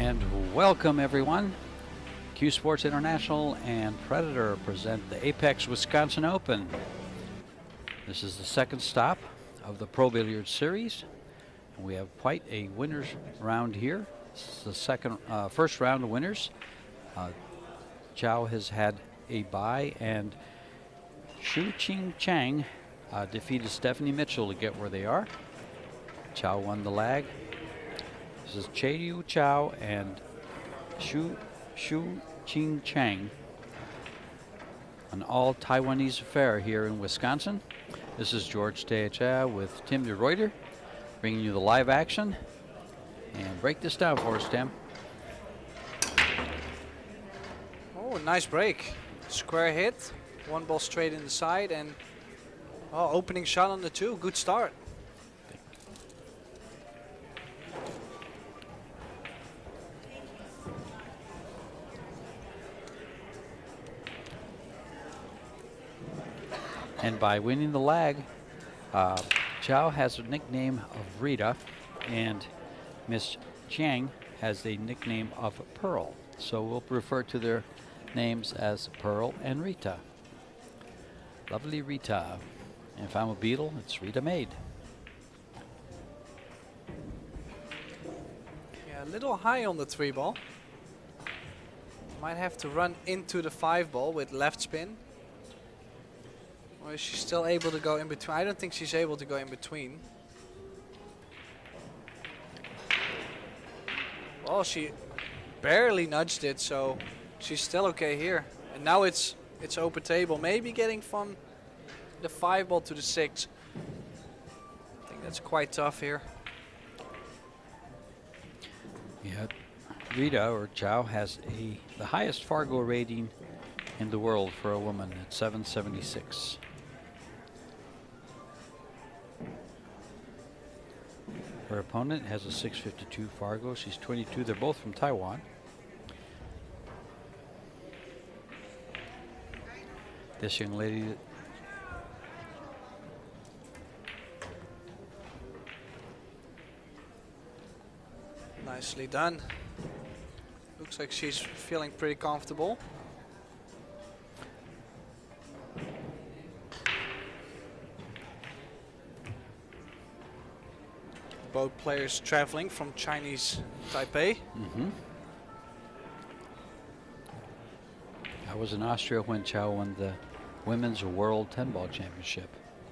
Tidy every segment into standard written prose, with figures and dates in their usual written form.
And welcome everyone. Q Sports International and Predator present the Apex Wisconsin Open. This is the second stop of the Pro Billiard Series. And we have quite a winners round here. This is the first round of winners. Chou has had a bye, and Chou Chiang defeated Stephanie Mitchell to get where they are. Chou won the lag. This is Chieh-Yu Chou and Ching Chiang, an all Taiwanese affair here in Wisconsin. This is George Chieh with Tim de Ruyter, bringing you the live action. And break this down for us, Tim. Oh, nice break. Square hit, one ball straight in the side, and opening shot on the two. Good start. And by winning the lag, Chou has a nickname of Rita, and Miss Chiang has a nickname of Pearl. So we'll refer to their names as Pearl and Rita. Lovely Rita. And if I'm a Beatle, it's Rita Maid. Yeah, a little high on the 3 ball. Might have to run into the 5 ball with left spin. Or is she still able to go in between? I don't think she's able to go in between. Well, she barely nudged it, so she's still okay here. And now it's open table. Maybe getting from the 5 ball to the 6. I think that's quite tough here. Yeah, Rita, or Chou, has the highest Fargo rating in the world for a woman at 776. Her opponent has a 652 Fargo. She's 22. They're both from Taiwan. This young lady, nicely done. Looks like she's feeling pretty comfortable. Both players traveling from Chinese Taipei. I was in Austria when Chou won the Women's World 10-Ball Championship.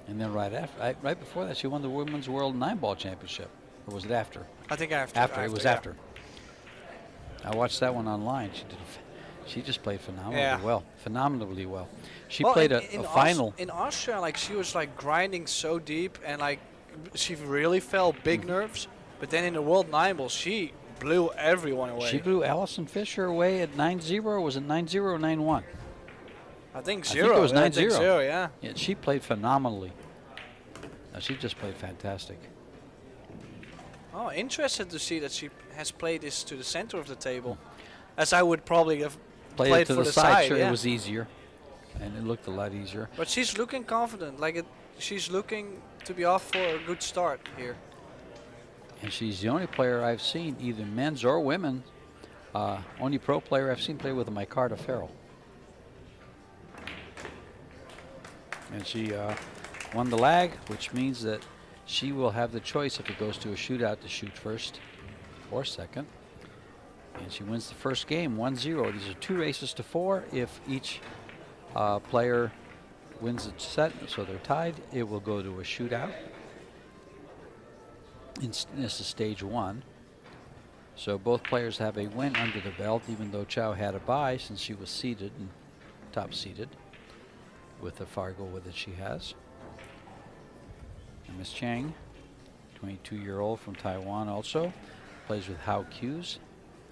And then right before that, she won the Women's World 9-Ball Championship. Or was it after? I think after. It was after. I watched that one online. She just played phenomenally well. She played a final. In Austria, like, she was like grinding so deep, and like she really felt big nerves. But then in the World 9-Ball, she blew everyone away. She blew Allison Fisher away at 9-0. Or was it 9-0 or 9-1? I think 0. I think it was 9-0. Yeah. She played phenomenally. She just played fantastic. Oh, interested to see that she has played this to the center of the table, as I would probably have played it to for the side. Sure, yeah. It was easier, and it looked a lot easier. But she's looking confident. She's looking to be off for a good start here. And she's the only player I've seen, either men's or women, only pro player I've seen play with a micarta ferrule. And she won the lag, which means that she will have the choice, if it goes to a shootout, to shoot first or second. And she wins the first game 1-0. These are 2 races to 4. If each player wins the set, so they're tied, it will go to a shootout. This is stage 1. So both players have a win under the belt, even though Chou had a bye since she was seeded and top seeded with the Fargo that she has. And Miss Chiang, 22-year-old from Taiwan, also plays with How Q's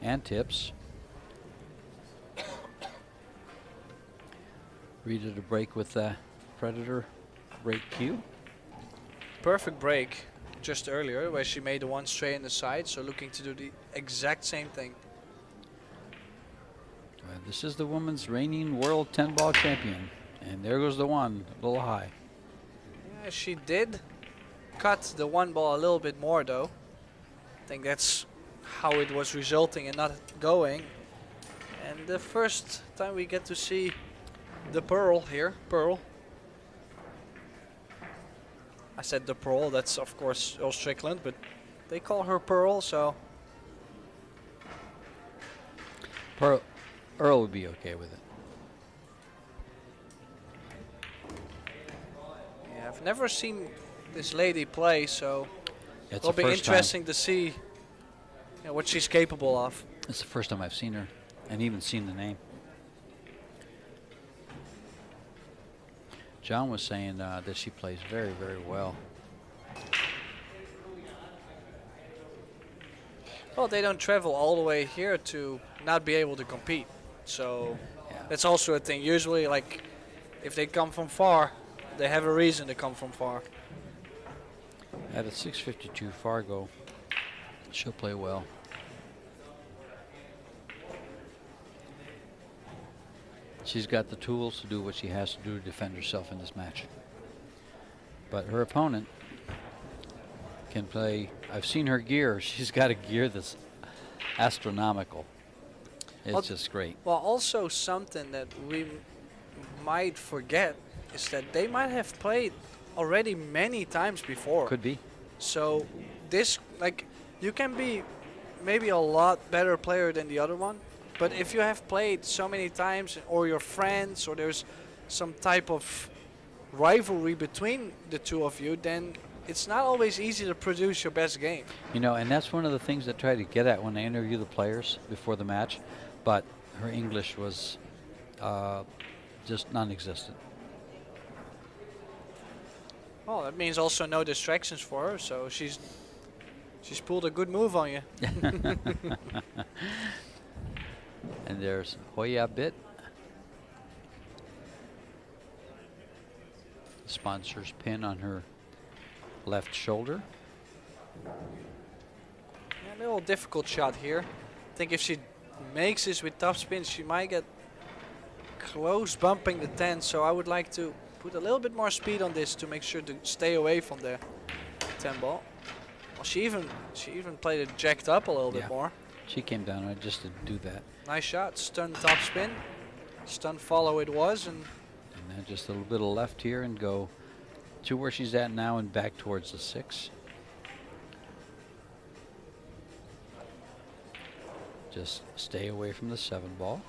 and Tips. Rita to break with the Predator break Q. Perfect break just earlier, where she made the one straight in the side, so looking to do the exact same thing. This is the women's reigning world 10-ball champion. And there goes the one, a little high. Yeah, she did cut the 1 ball a little bit more, though. I think that's how it was resulting in not going. And the first time we get to see the Pearl here, Pearl. I said the Pearl, that's of course Earl Strickland, but they call her Pearl, so. Earl would be okay with it. Yeah, I've never seen this lady play, so It's it'll the be first interesting to see, you know, what she's capable of. It's the first time I've seen her and even seen the name. John was saying that she plays very, very well. Well, they don't travel all the way here to not be able to compete. So Yeah. that's also a thing. Usually, like, if they come from far, they have a reason to come from far. At a 652 Fargo, she'll play well. She's got the tools to do what she has to do to defend herself in this match. But her opponent can play. I've seen her gear. She's got a gear that's astronomical. It's Well, just great. Well, also something that we might forget is that they might have played already many times before. Could be. So this, like, you can be maybe a lot better player than the other one, but if you have played so many times, or your friends, or there's some type of rivalry between the two of you, then it's not always easy to produce your best game. You know, and that's one of the things I try to get at when I interview the players before the match. But her English was just non-existent. Well, that means also no distractions for her, so she's pulled a good move on you. And there's Hoya Bit. Sponsor's pin on her left shoulder. Yeah, a little difficult shot here. I think if she makes this with top spin, she might get close bumping the 10, so I would like to put a little bit more speed on this to make sure to stay away from the 10 ball. Well, she even played it jacked up a little bit more. She came down and just to do that. Nice shot, stun top spin, stun follow it was, and then just a little bit of left here and go to where she's at now and back towards the 6. Just stay away from the 7 ball.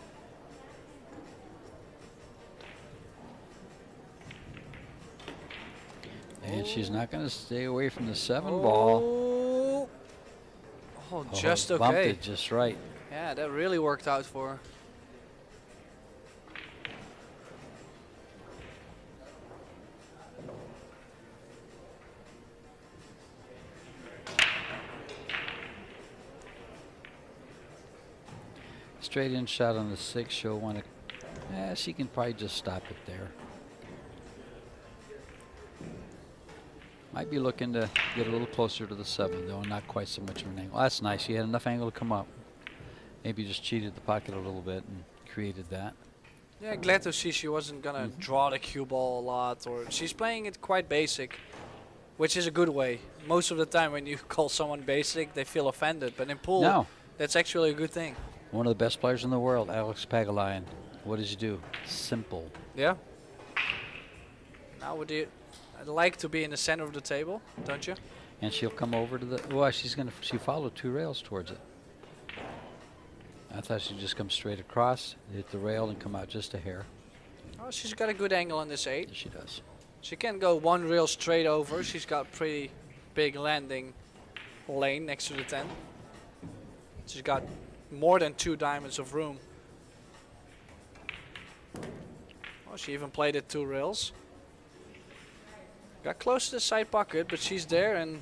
And she's not going to stay away from the 7 ball. Oh, just okay. Bumped it just right. Yeah, that really worked out for her. Straight in shot on the 6. She'll want to. She can probably just stop it there. Might be looking to get a little closer to the 7, though, not quite so much of an angle. That's nice. She had enough angle to come up. Maybe just cheated the pocket a little bit and created that. Yeah, glad to see she wasn't gonna draw the cue ball a lot, or she's playing it quite basic, which is a good way. Most of the time when you call someone basic, they feel offended, but in pool, No. that's actually a good thing. One of the best players in the world, Alex Pagulayan. What does he do? Simple. Yeah. Now would you? I'd like to be in the center of the table, don't you? And she'll come over to the. Well, she followed 2 rails towards it. I thought she'd just come straight across, hit the rail, and come out just a hair. Oh, she's got a good angle on this 8. Yes, she does. She can go 1 rail straight over. She's got pretty big landing lane next to the 10. She's got more than 2 diamonds of room. Oh, she even played it 2 rails. Got close to the side pocket, but she's there, and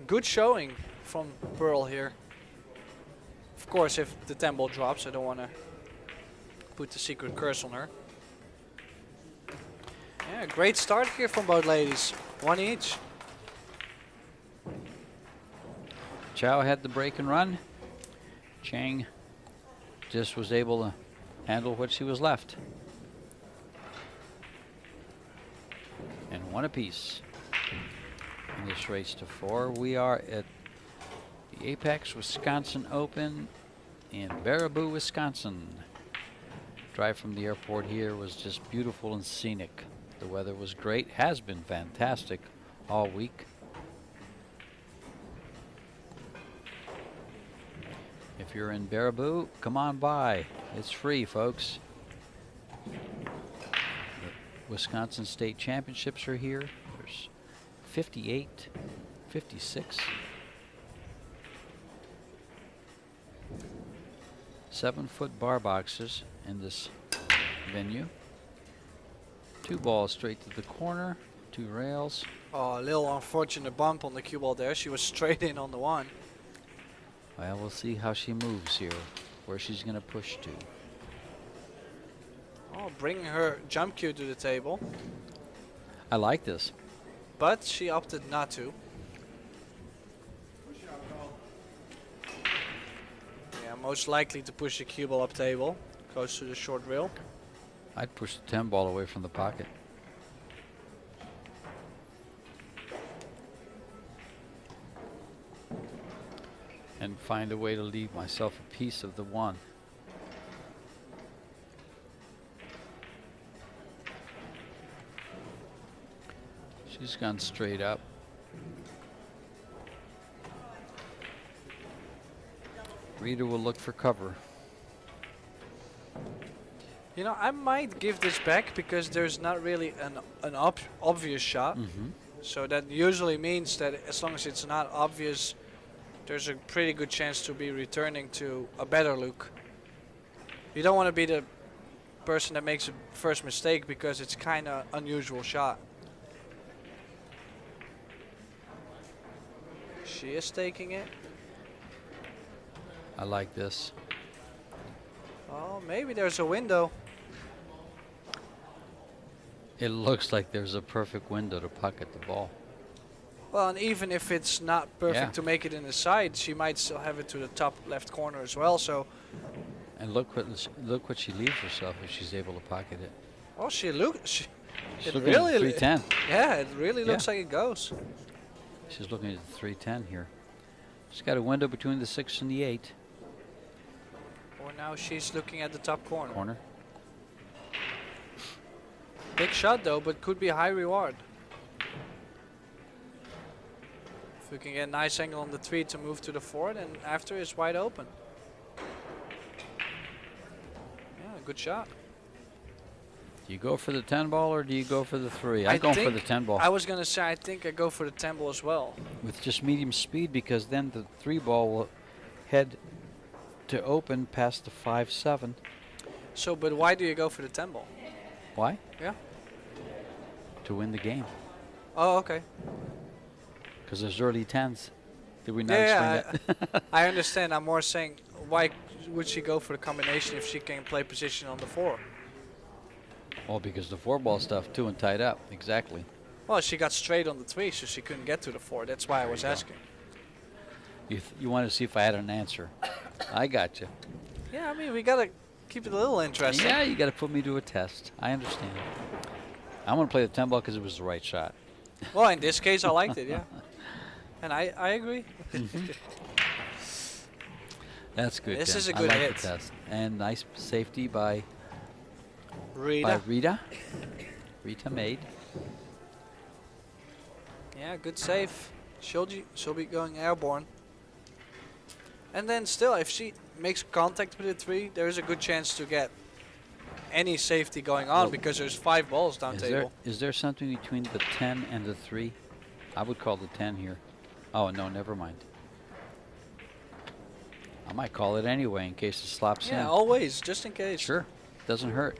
good showing from Pearl here. Of course, if the 10 ball drops, I don't want to put the secret curse on her. Yeah, great start here from both ladies. 1 each. Chou had the break and run. Chiang just was able to handle what she was left. And 1 apiece. And this race to 4. We are at the Apex Wisconsin Open in Baraboo, Wisconsin. Drive from the airport here was just beautiful and scenic. The weather was great, has been fantastic all week. If you're in Baraboo, come on by. It's free, folks. The Wisconsin State Championships are here. There's 58, 56. 7-foot bar boxes in this venue. 2 balls straight to the corner, 2 rails. Oh, a little unfortunate bump on the cue ball there. She was straight in on the one. Well, we'll see how she moves here, where she's going to push to. Oh, bringing her jump cue to the table. I like this. But she opted not to. Yeah, most likely to push the cue ball up table. Goes to the short rail. I'd push the 10 ball away from the pocket. And find a way to leave myself a piece of the 1. She's gone straight up. Rita will look for cover. You know, I might give this back because there's not really an obvious shot. So that usually means that as long as it's not obvious, there's a pretty good chance to be returning to a better look. You don't want to be the person that makes a first mistake because it's kind of unusual shot. She is taking it. I like this. Oh, maybe there's a window. It looks like there's a perfect window to pocket the ball. Well, and even if it's not perfect to make it in the side, she might still have it to the top left corner as well. So. And look what she leaves herself if she's able to pocket it. Oh, she's She's it looking really at 310. Yeah, it really looks like it goes. She's looking at the 310 here. She's got a window between the 6 and the 8. Or now she's looking at the top corner. Corner. Big shot though, but could be a high reward. If we can get a nice angle on the 3 to move to the 4, then after is wide open. Yeah, good shot. Do you go for the 10 ball or do you go for the 3? I'm going for the 10 ball. I was going to say, I think I go for the 10 ball as well. With just medium speed, because then the 3 ball will head to open past the 5-7. So, but why do you go for the 10 ball? Why? Yeah. To win the game. Oh, okay. Because there's early 10s. Did we not explain that? I understand. I'm more saying, why would she go for the combination if she can play position on the 4? Well, because the 4 ball stuff too and tied up. Exactly. Well, she got straight on the 3, so she couldn't get to the 4. That's why I was asking. You wanted to see if I had an answer. I got you. Yeah, I mean, we got to keep it a little interesting. Yeah, you got to put me to a test. I understand. I'm going to play the 10 ball because it was the right shot. Well, in this case, I liked it, yeah. And I agree. That's good. This Tim. is a good I like hit. The test. And nice safety by Rita. Rita made. Yeah, good save. She'll be going airborne. And then still, if she makes contact with the 3, there's a good chance to get any safety going on because there's 5 balls down table. Is there something between the 10 and the 3? I would call the 10 here. Oh, no, never mind. I might call it anyway in case it slops in. Yeah, always, just in case. Sure. Doesn't hurt.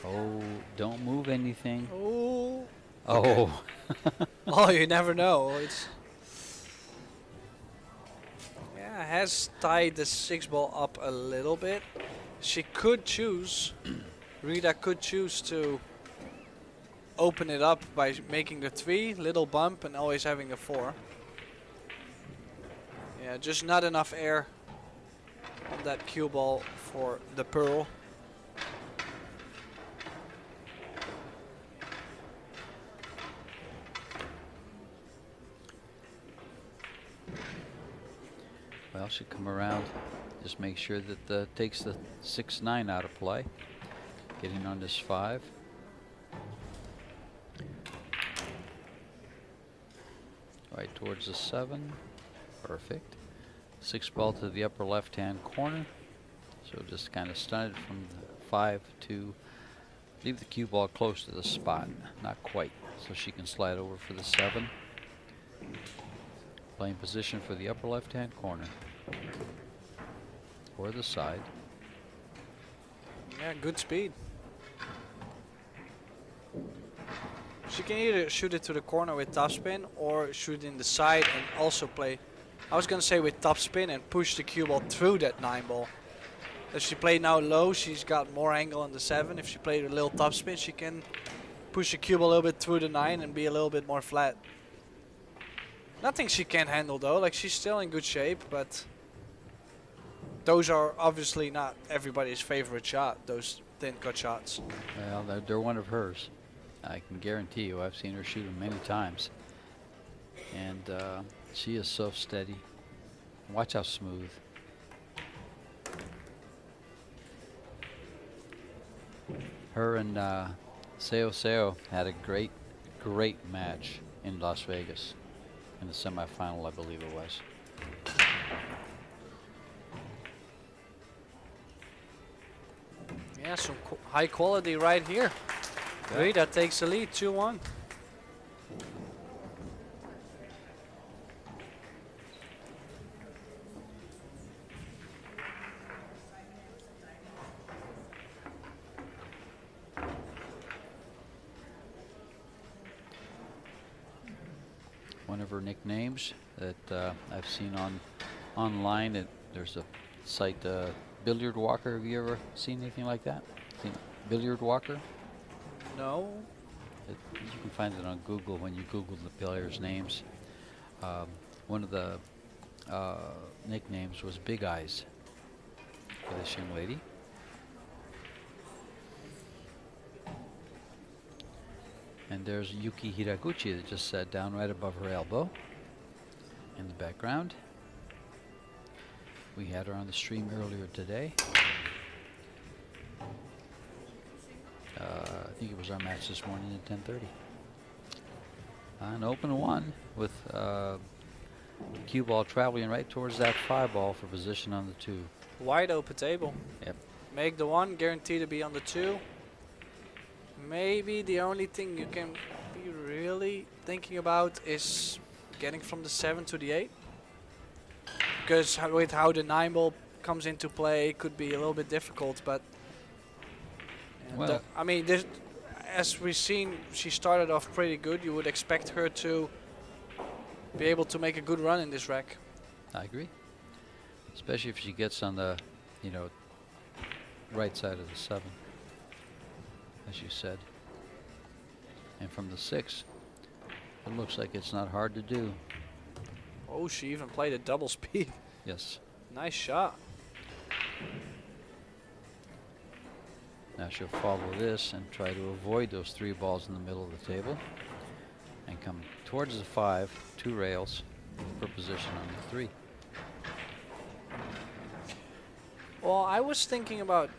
Oh, don't move anything. Oh. Oh. Oh, you never know. It's has tied the 6 ball up a little bit. She could choose, Rita could choose to open it up by making the 3, little bump, and always having a 4. Yeah, just not enough air on that cue ball for the pearl. Well, she'll come around, just make sure that takes the 6-9 out of play. Getting on this 5. Right towards the 7. Perfect. 6 ball to the upper left-hand corner. So just kind of stun it from the 5 to leave the cue ball close to the spot. Not quite. So she can slide over for the 7. Playing position for the upper left-hand corner. Or the side. Yeah, good speed. She can either shoot it to the corner with topspin or shoot it in the side and also play. I was going to say with topspin and push the cue ball through that 9 ball. If she played now low, she's got more angle on the 7. If she played a little topspin, she can push the cue ball a little bit through the 9 and be a little bit more flat. Nothing she can't handle though, like she's still in good shape, but those are obviously not everybody's favorite shot, those thin cut shots. Well, they're one of hers. I can guarantee you, I've seen her shoot them many times. And she is so steady. Watch how smooth. Her and Chieh-Yu had a great match in Las Vegas in the semifinal, I believe it was. Yeah, some high quality right here. That takes the lead, 2-1. One of her nicknames that I've seen online. There's a site, Billiard Walker. Have you ever seen anything like that? Seen Billiard Walker? No. You can find it on Google when you Google the players' names. One of the nicknames was Big Eyes for this young lady. And there's Yuki Hiraguchi that just sat down right above her elbow in the background. We had her on the stream earlier today. I think it was our match this morning at 10:30. An open 1 with cue ball traveling right towards that 5 ball for position on the 2. Wide open table. Yep. Make the 1, guaranteed to be on the 2. Maybe the only thing you can be really thinking about is getting from the 7 to the 8. Because with how the 9 ball comes into play, it could be a little bit difficult. But well, I mean, as we've seen, she started off pretty good. You would expect her to be able to make a good run in this rack. I agree. Especially if she gets on the, right side of the 7, as you said. And from the 6, it looks like it's not hard to do. Oh, she even played a double speed. Yes. Nice shot. Now she'll follow this and try to avoid those 3 balls in the middle of the table and come towards the 5, 2 rails for position on the 3. Well, I was thinking about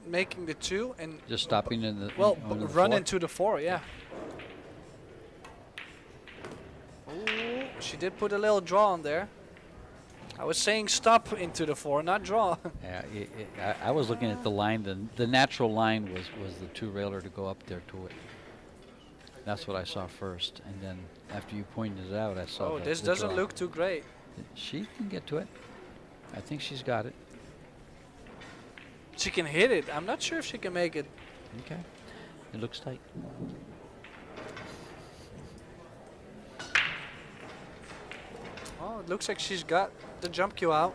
making the 2 and just stopping in the run into the 4, yeah. Ooh, she did put a little draw on there. I was saying stop into the 4, not draw. Yeah, I was looking at the line. The natural line was the 2-railer to go up there to it. That's what I saw first, and then after you pointed it out, I saw. Oh, this doesn't look too great. She can get to it. I think she's got it. She can hit it. I'm not sure if she can make it. Okay, it looks tight. Oh, it looks like she's got the jump cue out.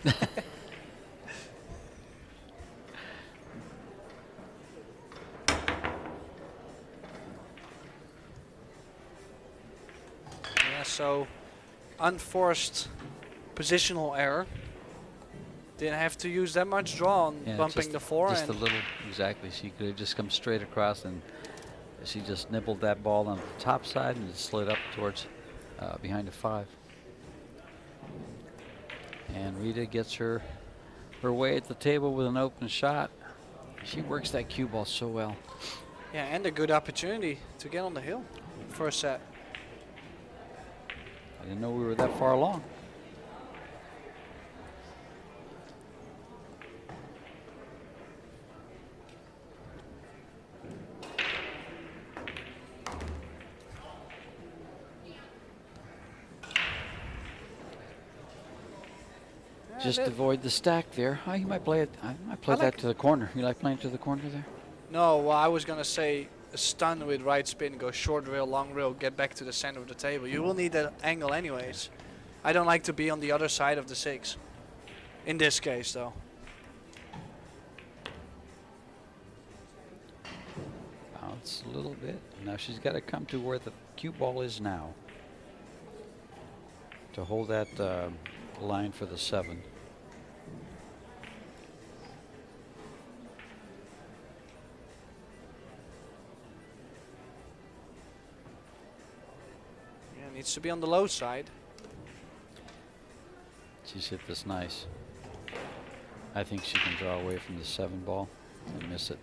Yeah, so unforced positional error. Didn't have to use that much draw on bumping the 4. Just a little, exactly. She could have just come straight across and She just nibbled that ball on the top side and it slid up towards behind the 5. And Rita gets her way at the table with an open shot. She works that cue ball so well. Yeah, and a good opportunity to get on the hill. First set. I didn't know we were that far along. Just avoid the stack there. Oh, you might play it. I might play that to the corner. You like playing to the corner there? No, well, I was going to say a stun with right spin, go short rail, long rail, get back to the center of the table. You will need that angle anyways. I don't like to be on the other side of the 6. In this case, though. Bounce a little bit. Now she's got to come to where the cue ball is now to hold that line for the 7. Yeah, needs to be on the low side. She's hit this nice. I think she can draw away from the 7 ball and miss it.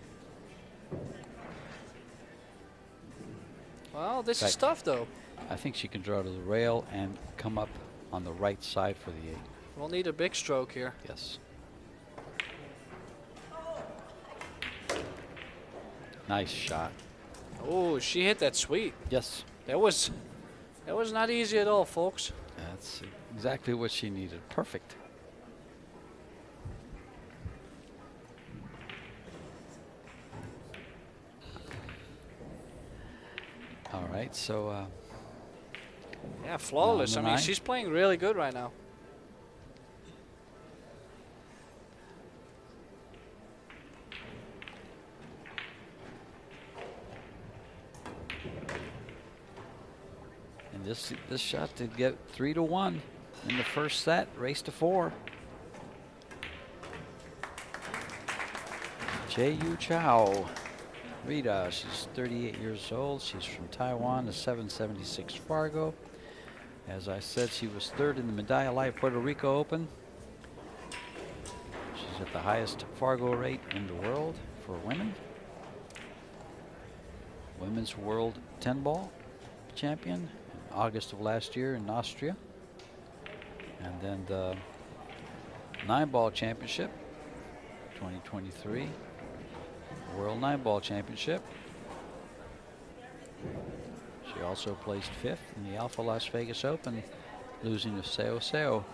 Well, this is tough though. I think she can draw to the rail and come up on the right side for the 8. We'll need a big stroke here. Yes. Nice shot. Oh, she hit that sweet. Yes. That was not easy at all, folks. That's exactly what she needed. Perfect. All right, so yeah, flawless. I mean, she's playing really good right now. And this shot did get 3-1 in the first set. Race to 4. Chieh-Yu Chou. Rita, she's 38 years old. She's from Taiwan, the 776 Fargo. As I said, she was 3rd in the Medalla Light Puerto Rico Open. She's at the highest Fargo rate in the world for women. Women's World 10 ball champion in August of last year in Austria. And then the 9 ball championship 2023. World 9 ball championship. She also placed 5th in the Alpha Las Vegas Open, losing to Seo.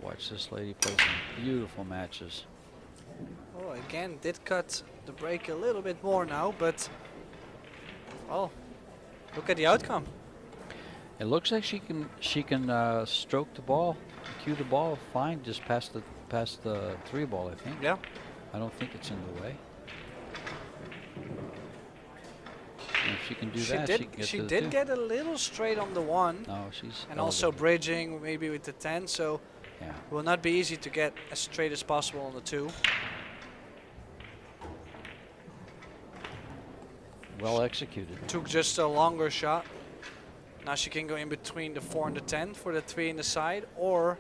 Watch this lady play some beautiful matches. Oh, again, did cut the break a little bit more now, but oh, look at the outcome. It looks like she can stroke the ball, cue the ball fine, just past the 3 ball, I think. Yeah. I don't think it's in the way. And if she can do that, she can get she to the did 2. get a little straight on the 1. No, she's and also bridging maybe with the 10, so yeah. it will not be easy to get as straight as possible on the 2. Well executed. Took just a longer shot. Now she can go in between the 4 and the 10 for the 3 in the side, or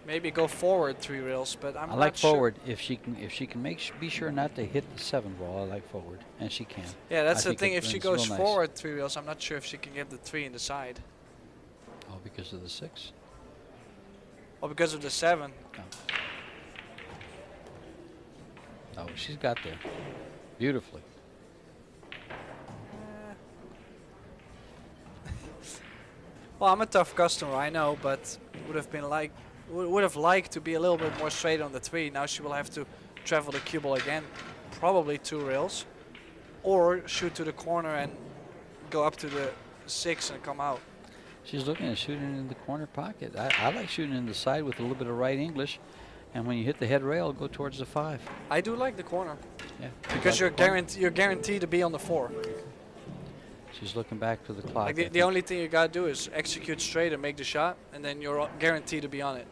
maybe go forward 3 rails. But I'm I not like sure. forward if she can be sure not to hit the 7 ball. I like forward, and she can. Yeah, that's I the think thing. it If she runs goes real forward 3 rails, I'm not sure if she can get the 3 in the side. Oh, because of the 6. Or because of the 7. Oh, she's got there beautifully. Well, I'm a tough customer, I know, but would have liked to be a little bit more straight on the 3. Now she will have to travel the cue ball again, probably 2 rails, or shoot to the corner and go up to the 6 and come out. She's looking at shooting in the corner pocket. I like shooting in the side with a little bit of right English. And when you hit the head rail, go towards the 5. I do like the corner Yeah. because you're guaranteed to be on the 4. She's looking back to the clock. Like the only thing you gotta do is execute straight and make the shot, and then you're guaranteed to be on it.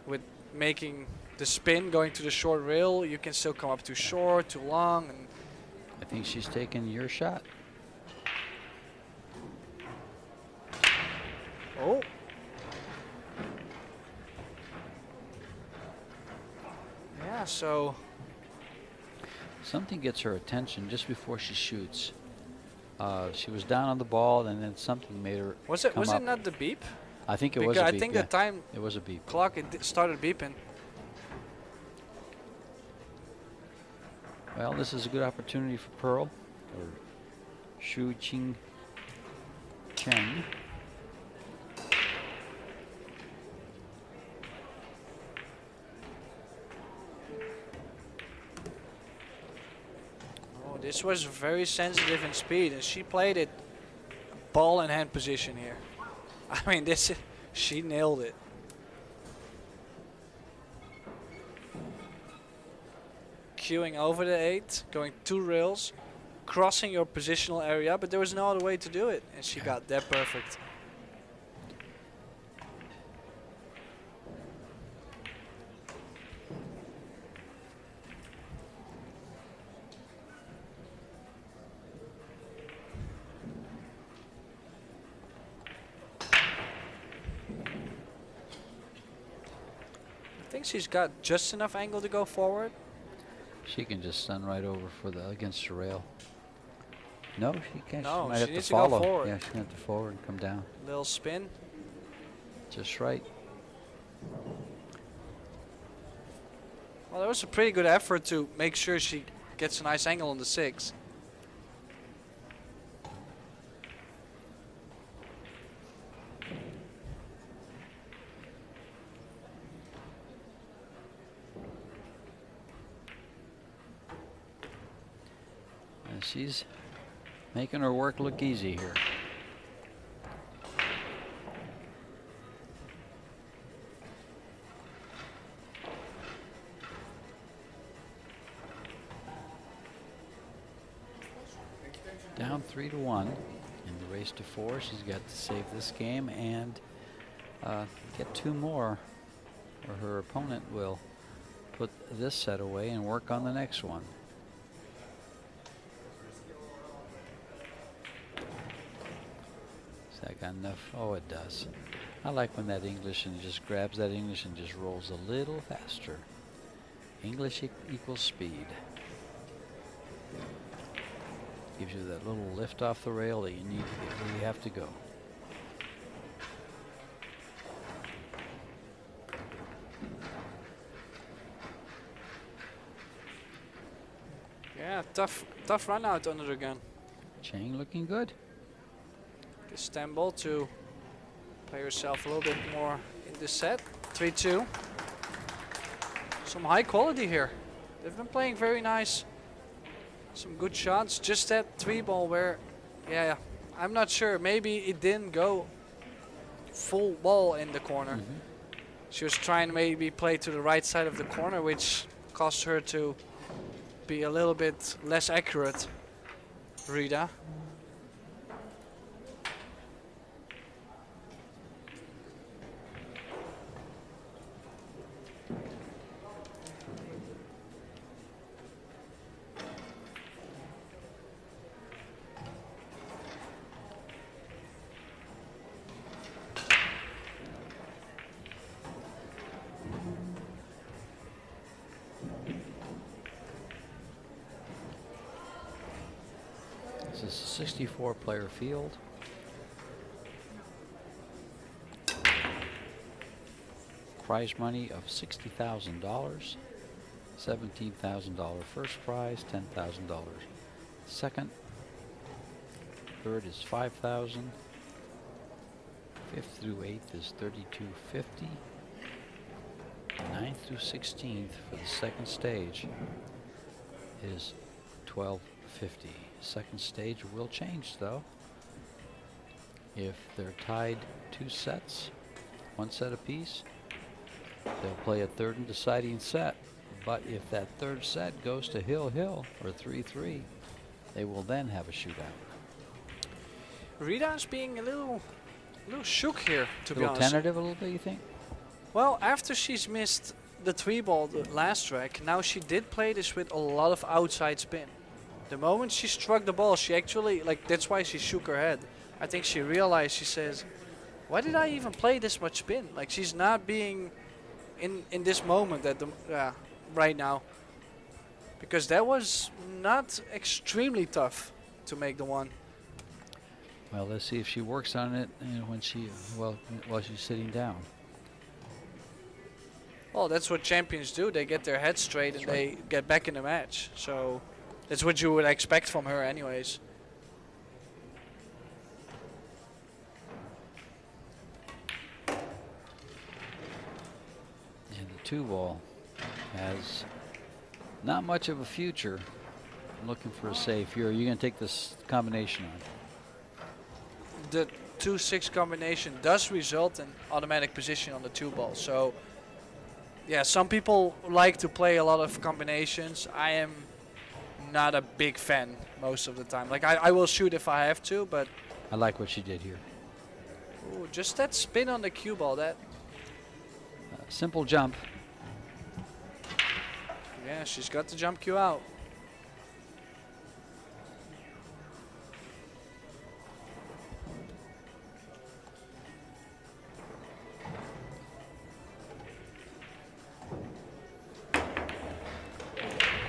With making the spin, going to the short rail, you can still come up too short, too long, and I think she's taking your shot. oh. Yeah, so Something gets her attention just before she shoots. She was down on the ball, and then something made her was it come up. not the beep? I think it Because was a beep. I think yeah. the time It was a beep. clock started beeping. Well, this is a good opportunity for Pearl, or Chou Ching Chiang. Oh, this was very sensitive in speed, and she played it ball in hand position here. I mean, she nailed it. Queuing over the 8, going 2 rails, crossing your positional area, but there was no other way to do it, and she got that perfect. I think she's got just enough angle to go forward. She can just stun right over for the against the rail. No, she can't. No, she might she have needs to to go follow. forward. Yeah, she went to forward and come down. Little spin. Just right. Well, that was a pretty good effort to make sure she gets a nice angle on the 6. And she's making her work look easy here. Down 3-1 in the race to 4. She's got to save this game and get 2 more, or her opponent will put this set away and work on the next one. Has that got enough? Oh, it does. I like when that English and just grabs that English and just rolls a little faster. English equals speed. Gives you that little lift off the rail that you need to get where you have to go. Yeah, tough run out under the gun. Chang looking good. Istanbul to play herself a little bit more in this set. 3-2. Some high quality here. They've been playing very nice. Some good shots. Just that 3 ball where, yeah, I'm not sure. Maybe it didn't go full ball in the corner. She was trying to maybe play to the right side of the corner, which caused her to be a little bit less accurate. Rita. This is a 64-player field. Prize money of $60,000, $17,000 first prize, $10,000 second. Third is $5,000. 5th through 8th is $32.50. 9th through 16th for the second stage is $12.50. Second stage will change though. If they're tied 2 sets, 1 set apiece, They'll play a third and deciding set. But if that third set goes to Hill or 3-3, they will then have a shootout. Rita's being a little shook here, to be A little honest. tentative a little bit, you think? Well, after she's missed the 3-ball the last track, now she did play this with a lot of outside spin. The moment she struck the ball, she actually, like, that's why she shook her head. I think she realized, she says, why did I even play this much spin? Like, she's not being in this moment at the right now. Because that was not extremely tough to make the one. Well, let's see if she works on it when while she's sitting down. Well, that's what champions do. They get their head straight and they get back in the match. So that's what you would expect from her anyways. And the 2-ball has not much of a future. I'm looking for a safe here. Are you going to take this combination on? The 2-6 combination does result in automatic position on the 2-ball. So yeah, some people like to play a lot of combinations. I am not a big fan most of the time. Like, I will shoot if I have to, but I like what she did here. ooh, just that spin on the cue ball, that Simple jump. yeah, she's got the jump cue out.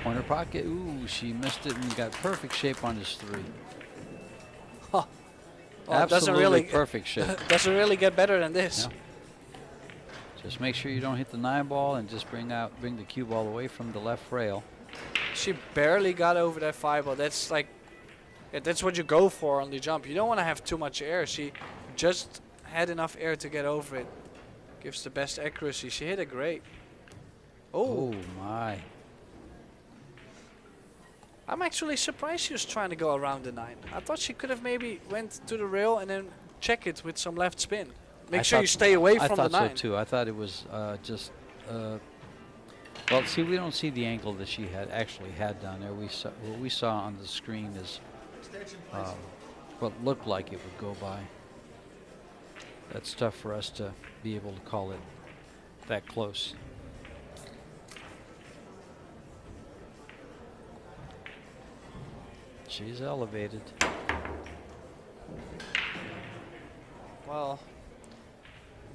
Corner pocket. Ooh, she missed it and got perfect shape on this 3. Huh. Well, it Absolutely doesn't really perfect shape. doesn't really get better than this. No. Just make sure you don't hit the 9-ball and just bring the cue ball away from the left rail. She barely got over that 5-ball. That's like, yeah, that's what you go for on the jump. You don't want to have too much air. She just had enough air to get over it. Gives the best accuracy. She hit it great. Oh my. I'm actually surprised she was trying to go around the 9. I thought she could have maybe went to the rail and then check it with some left spin. Make sure you stay away from the 9. I thought so too. I thought it was well, see, we don't see the angle that she actually had down there. What we saw on the screen is what looked like it would go by. That's tough for us to be able to call it that close. She's elevated. Well,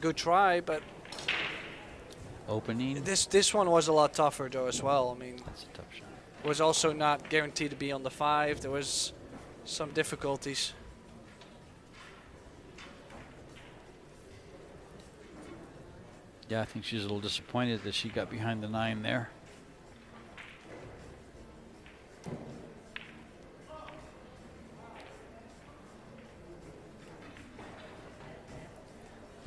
good try, but Opening. this one was a lot tougher though as well. I mean, That's a tough shot. it was also not guaranteed to be on the 5. There was some difficulties. Yeah, I think she's a little disappointed that she got behind the 9 there.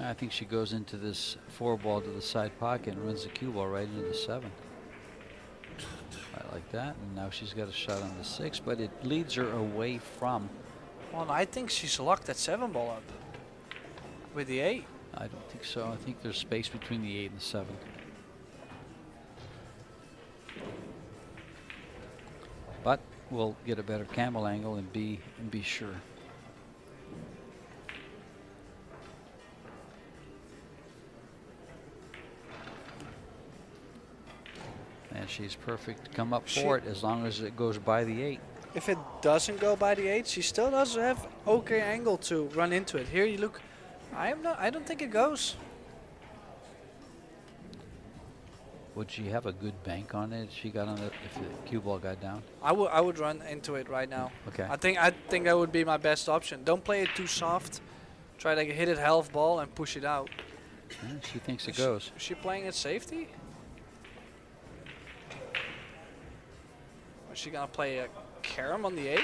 I think she goes into this 4-ball to the side pocket and runs the cue ball right into the 7. I like that. And now she's got a shot on the 6, but it leads her away from. Well, I think she's locked that 7-ball up with the 8. I don't think so. I think there's space between the 8 and the 7. But we'll get a better camel angle and be sure. And she's perfect to come up for it as long as it goes by the 8. If it doesn't go by the 8, she still does have okay angle to run into it. Here you look. I don't think it goes. Would she have a good bank on it if she got on it, if the cue ball got down? I would run into it right now. Okay. I think that would be my best option. Don't play it too soft. Try to hit it half ball and push it out. Yeah, she thinks it goes. Is she playing it safety? Or is she gonna play a carom on the 8?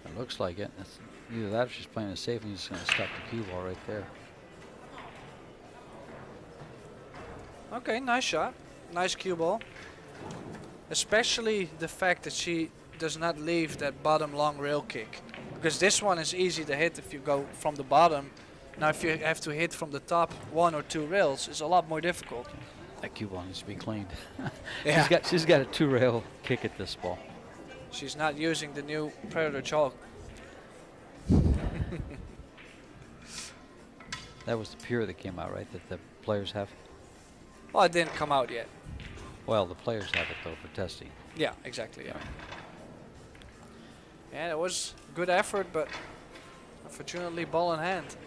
It looks like it. It's either that or she's playing it safe and she's going to stop the cue ball right there. Okay, nice shot. Nice cue ball. Especially the fact that she does not leave that bottom long rail kick. Because this one is easy to hit if you go from the bottom. Now if you have to hit from the top 1 or 2 rails, it's a lot more difficult. That cue ball needs to be cleaned. Yeah. She's got a 2-rail kick at this ball. She's not using the new Predator chalk. That was the pure that came out, right? That the players have? Well, it didn't come out yet. Well, the players have it, though, for testing. Yeah, exactly, yeah. Yeah, it was good effort, but unfortunately ball in hand.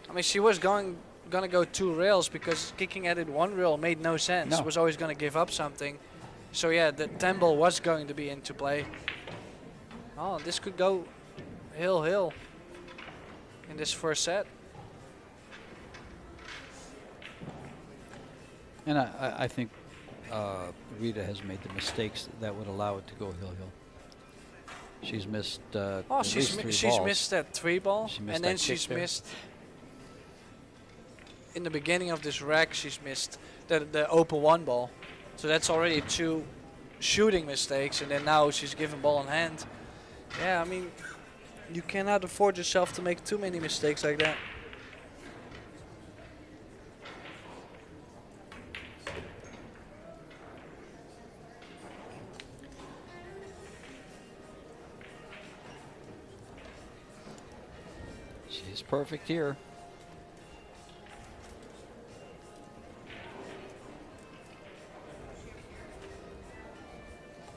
I mean, she was gonna go 2 rails because kicking at it 1 rail made no sense. No. Was always gonna give up something. So yeah, the 10 ball was going to be into play. Oh, this could go hill in this first set. And I think Rita has made the mistakes that would allow it to go hill. She's missed at least 3 she's balls. missed that 3 ball, She missed and then that kick she's there. missed in the beginning of this rack. She's missed the open 1 ball, so that's already 2 shooting mistakes, and then now she's given ball in hand. Yeah, I mean, you cannot afford yourself to make too many mistakes like that. She's perfect here.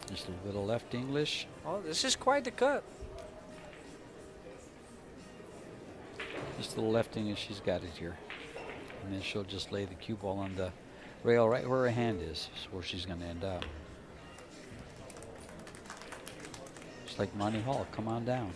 Just a little bit of left English. Oh, this is quite the cut. Just a little left English, she's got it here. And then she'll just lay the cue ball on the rail right where her hand is where she's going to end up. Just like Monty Hall, come on down.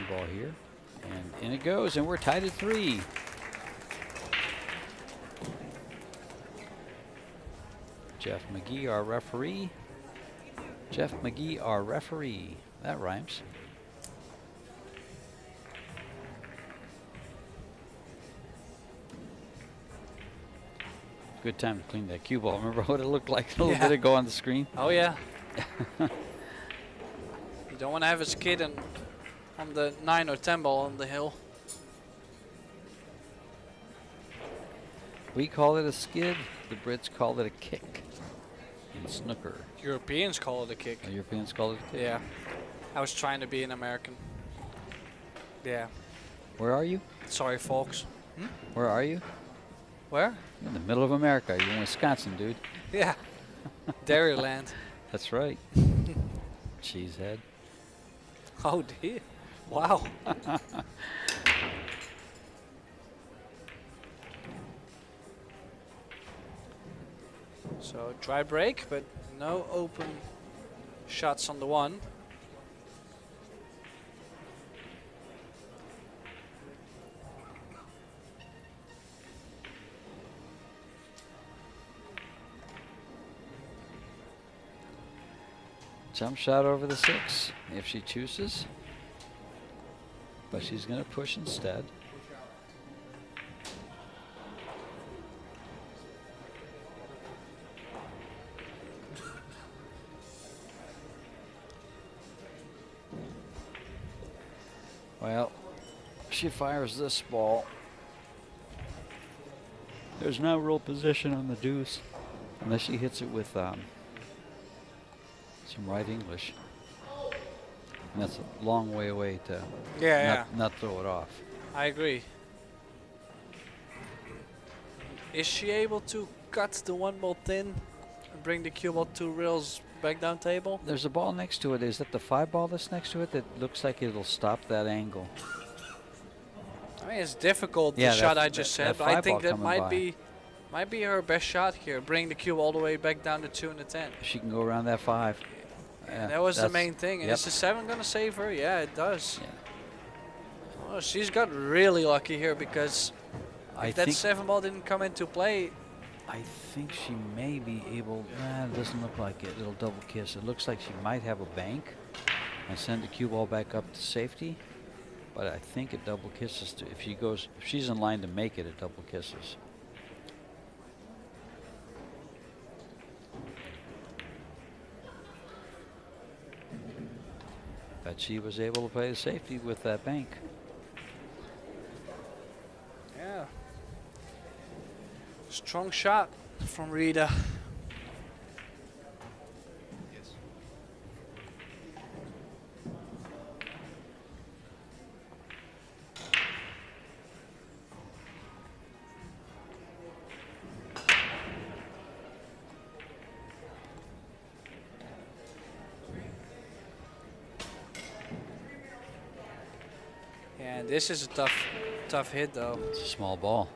Ball here, and in it goes, and we're tied at 3. Jeff McGee, our referee. Jeff McGee, our referee. That rhymes. Good time to clean that cue ball. Remember what it looked like a little bit ago on the screen? Oh yeah. You don't want to have a skid on the 9 or 10 ball on the hill. We call it a skid. The Brits call it a kick in snooker. Europeans call it a kick. The Europeans call it a kick. Yeah. I was trying to be an American. Yeah. Where are you? Sorry, folks. Where are you? Where? You're in the middle of America. You're in Wisconsin, dude. Yeah. Dairyland. That's right. Cheesehead. Oh dear. Wow. So dry break, but no open shots on the 1. Jump shot over the 6 if she chooses. But she's going to push instead. Well, she fires this ball. There's no real position on the deuce unless she hits it with some right English. And that's a long way away to not throw it off. I agree. Is she able to cut the 1 ball thin and bring the cue ball 2 rails back down table? There's a ball next to it. Is that the 5 ball that's next to it that looks like it'll stop that angle? I mean, it's difficult, Yeah, the shot I just that said, but I 5 think ball that coming might be her best shot here. Bring the cue all the way back down to 2 and the 10. She can go around that 5. Yeah, That was the main thing. And yep. is the 7 going to save her? Yeah, it does. Yeah. Oh, she's got really lucky here because if that think 7 ball didn't come into play. I think she may be able. It doesn't look like it. It'll double kiss. It looks like she might have a bank and send the cue ball back up to safety. but I think it double kisses to, if she's in line to make it, it double kisses. But she was able to play the safety with that bank. Yeah. Strong shot from Rita. And this is a tough hit though. It's a small ball.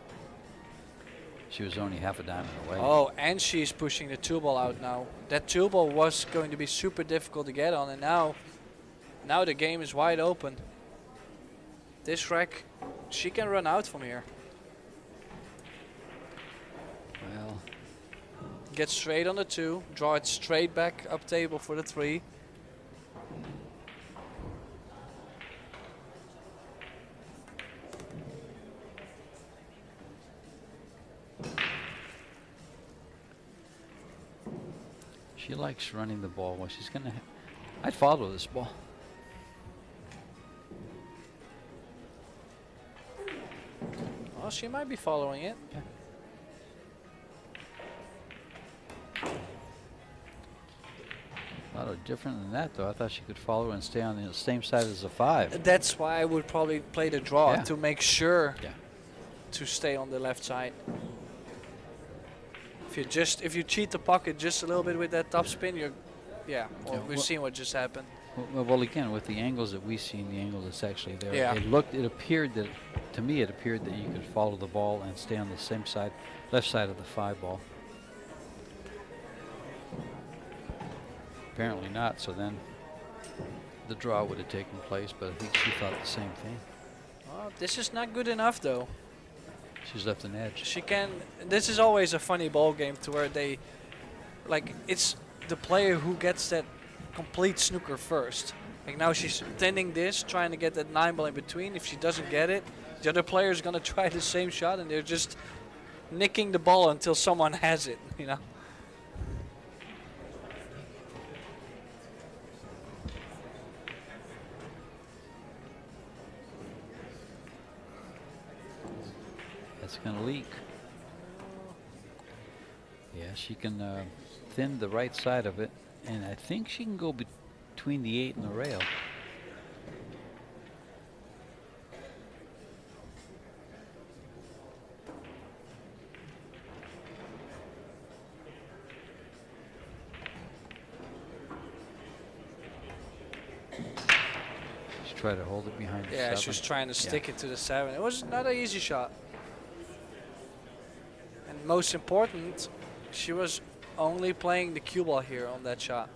She was only half a diamond away. Oh, and she's pushing the 2-ball out now. That 2-ball was going to be super difficult to get on, and now the game is wide open. This rack, she can run out from here. Well, get straight on the 2, draw it straight back up table for the 3. she likes running the ball. Well, she's gonna. I'd follow this ball. Well, she might be following it. Yeah. A lot different than that, though. I thought she could follow and stay on the same side as a 5. That's why I would probably play the draw Yeah. to make sure Yeah. to stay on the left side. If you cheat the pocket just a little bit with that top spin, well, Yeah, we've seen what just happened. Well, again, with the angles that we see and the angle that's actually there, Yeah. it appeared that, to me, it appeared that you could follow the ball and stay on the same side, left side of the 5 ball. Apparently not, so then the draw would have taken place, but I think she thought the same thing. Well, this is not good enough though. She's left an edge. She can. This is always a funny ball game to where they, like, it's the player who gets that complete snooker first. Like now she's tending this, trying to get that 9-ball in between. If she doesn't get it, the other player is gonna try the same shot, and they're just nicking the ball until someone has it. You know. That's going to leak. Yeah, she can thin the right side of it, and I think she can go between the 8 and the rail. She's trying to hold it behind the 7. Yeah, she was trying to stick it to the 7. It was not an easy shot. And most important, she was only playing the cue ball here on that shot.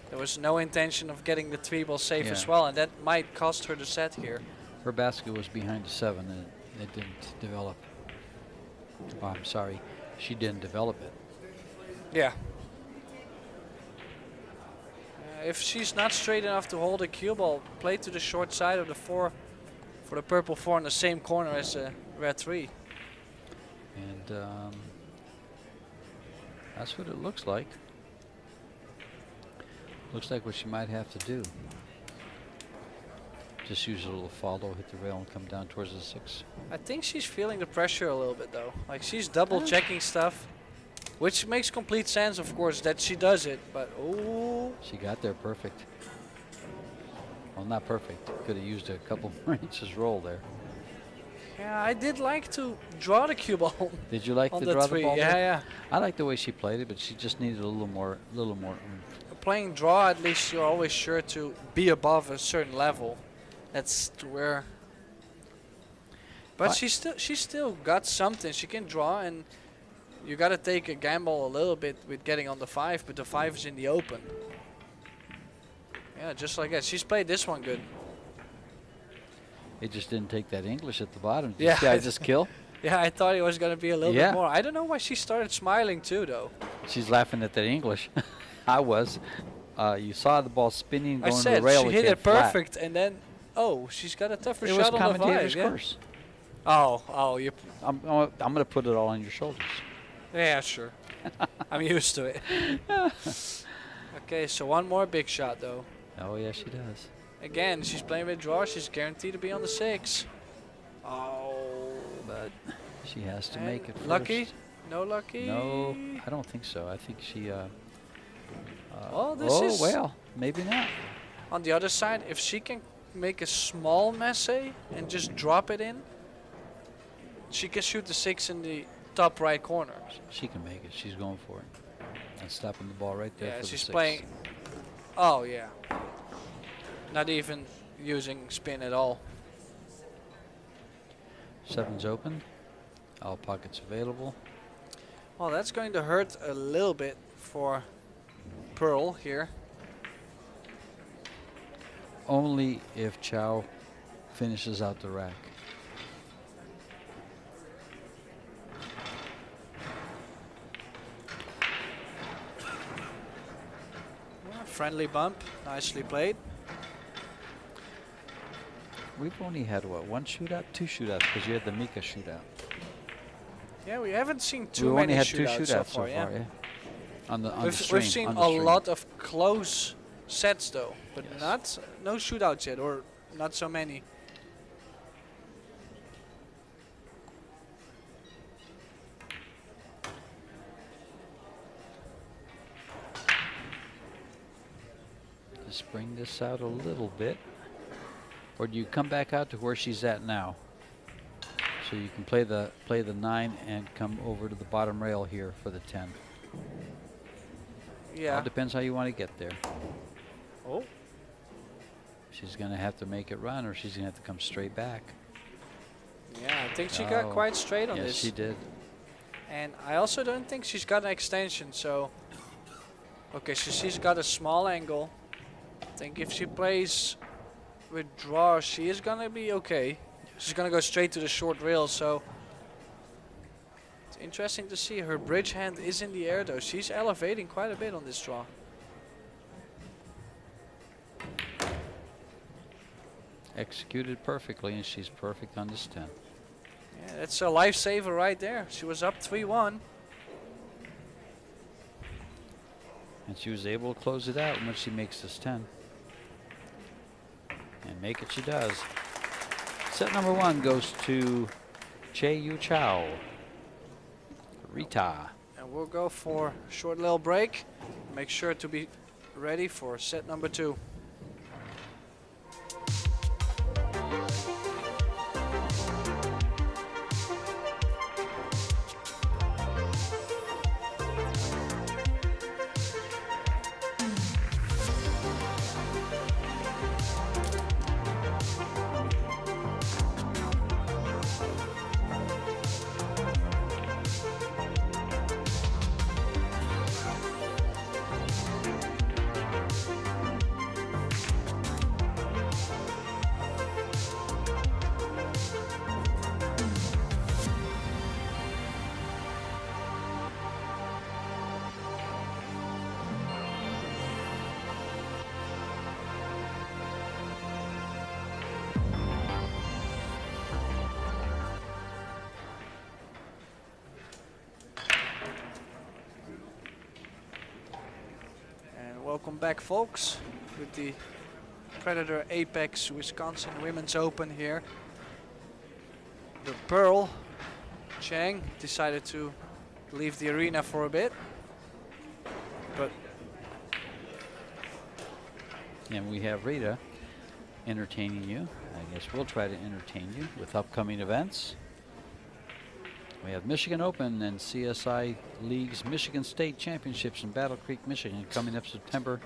There was no intention of getting the 3-ball safe as well, and that might cost her the set here. Her basket was behind the 7, and it didn't develop. Oh, I'm sorry, she didn't develop it. Yeah. If she's not straight enough to hold a cue ball, play to the short side of the 4 for the purple 4 in the same corner as the red 3. And that's what it looks like. Looks like what she might have to do. Just use a little follow, hit the rail, and come down towards the 6. I think she's feeling the pressure a little bit though. Like she's double checking stuff, which makes complete sense, of course, that she does it. But oh, She got there perfect. Well, not perfect. Could have used a couple more inches roll there. yeah, I did like to draw the cue ball. Did you like on to the draw 3. the ball? Yeah, there? yeah. I like the way she played it, but she just needed a little more. Playing draw, at least you're always sure to be above a certain level. That's to where. But she still got something. She can draw, and you got to take a gamble a little bit with getting on the 5. But the 5 is in the open. Yeah, just like that. She's played this one good. It just didn't take that English at the bottom. Did Yeah. you see I just kill? Yeah, I thought it was going to be a little Yeah. bit more. I don't know why she started smiling too, though. She's laughing at that English. I was. You saw the ball spinning, I going to said the rail. she which hit hit it flat. perfect, and then Oh, she's got a tougher It was shot on the commentator's 5. Yeah. curse. Oh, you. I'm going to put it all on your shoulders. Yeah, sure. I'm used to it. Okay, so one more big shot though. Oh, yeah, she does. Again, she's playing with draw. She's guaranteed to be on the 6. Oh, But she has to and make it first. lucky? No lucky? No, I don't think so. I think she... Oh, this is... well, maybe not. On the other side, if she can make a small messe and just drop it in, she can shoot the 6 in the top right corner. She can make it. She's going for it. And stopping the ball right there Yeah, for she's the 6. playing... Oh, yeah. Not even using spin at all. 7's open. All pockets available. Well, that's going to hurt a little bit for Pearl here. Only if Chou finishes out the rack. Well, friendly bump, nicely played. We've only had, what, 1 shootout? 2 shootouts, because you had the Mika shootout. Yeah, we haven't seen too We've many only had 2 shootouts shootouts so far. yeah. On the We've stream. seen on the a stream. lot of close sets though, but Yes. no shootouts yet, or not so many. Just bring this out a little bit. Or do you come back out to where she's at now? So you can play the 9 and come over to the bottom rail here for the 10. Yeah. All depends how you want to get there. Oh. She's going to have to make it run, or she's going to have to come straight back. Yeah, I think she got Oh, quite straight on yes, this. she did. And I also don't think she's got an extension, so... Okay, so she's got a small angle. I think if she plays with draw, she is gonna be okay. She's gonna go straight to the short rail, so... It's interesting to see her bridge hand is in the air though. She's elevating quite a bit on this draw. Executed perfectly, and she's perfect on this 10. Yeah, that's a lifesaver right there. She was up 3-1. And she was able to close it out when she makes this 10. And make it she does. Set number 1 goes to Chieh-Yu Chou. Rita. And we'll go for a short little break. Make sure to be ready for set number 2. Welcome back, folks, with the Predator Apex Wisconsin Women's Open here. The Pearl, Chang, decided to leave the arena for a bit. But And we have Rita entertaining you. I guess we'll try to entertain you with upcoming events. We have Michigan Open and CSI League's Michigan State Championships in Battle Creek, Michigan, coming up September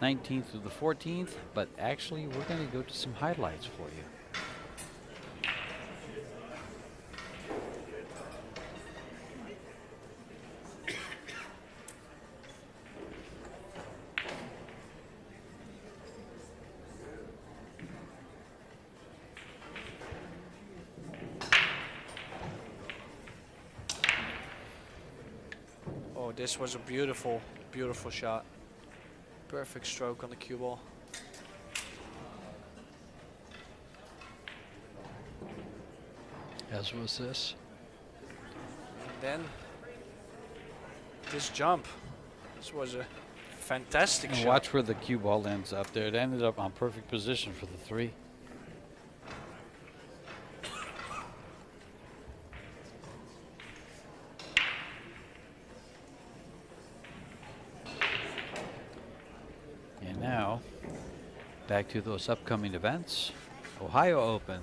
19th through the 14th. But actually, we're going to go to some highlights for you. oh, this was a beautiful, beautiful shot. Perfect stroke on the cue ball. As was this. And then this jump. This was a fantastic And shot. watch where the cue ball ends up there. It ended up on perfect position for the 3. And now, back to those upcoming events. Ohio Open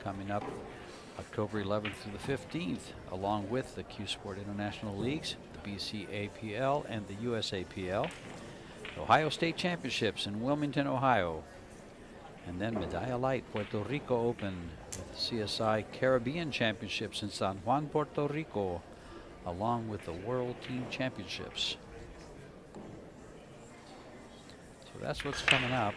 coming up October 11th through the 15th, along with the Q Sport International Leagues, the BCAPL and the USAPL. Ohio State Championships in Wilmington, Ohio. And then Medalla Light Puerto Rico Open with the CSI Caribbean Championships in San Juan, Puerto Rico, along with the World Team Championships. So that's what's coming up.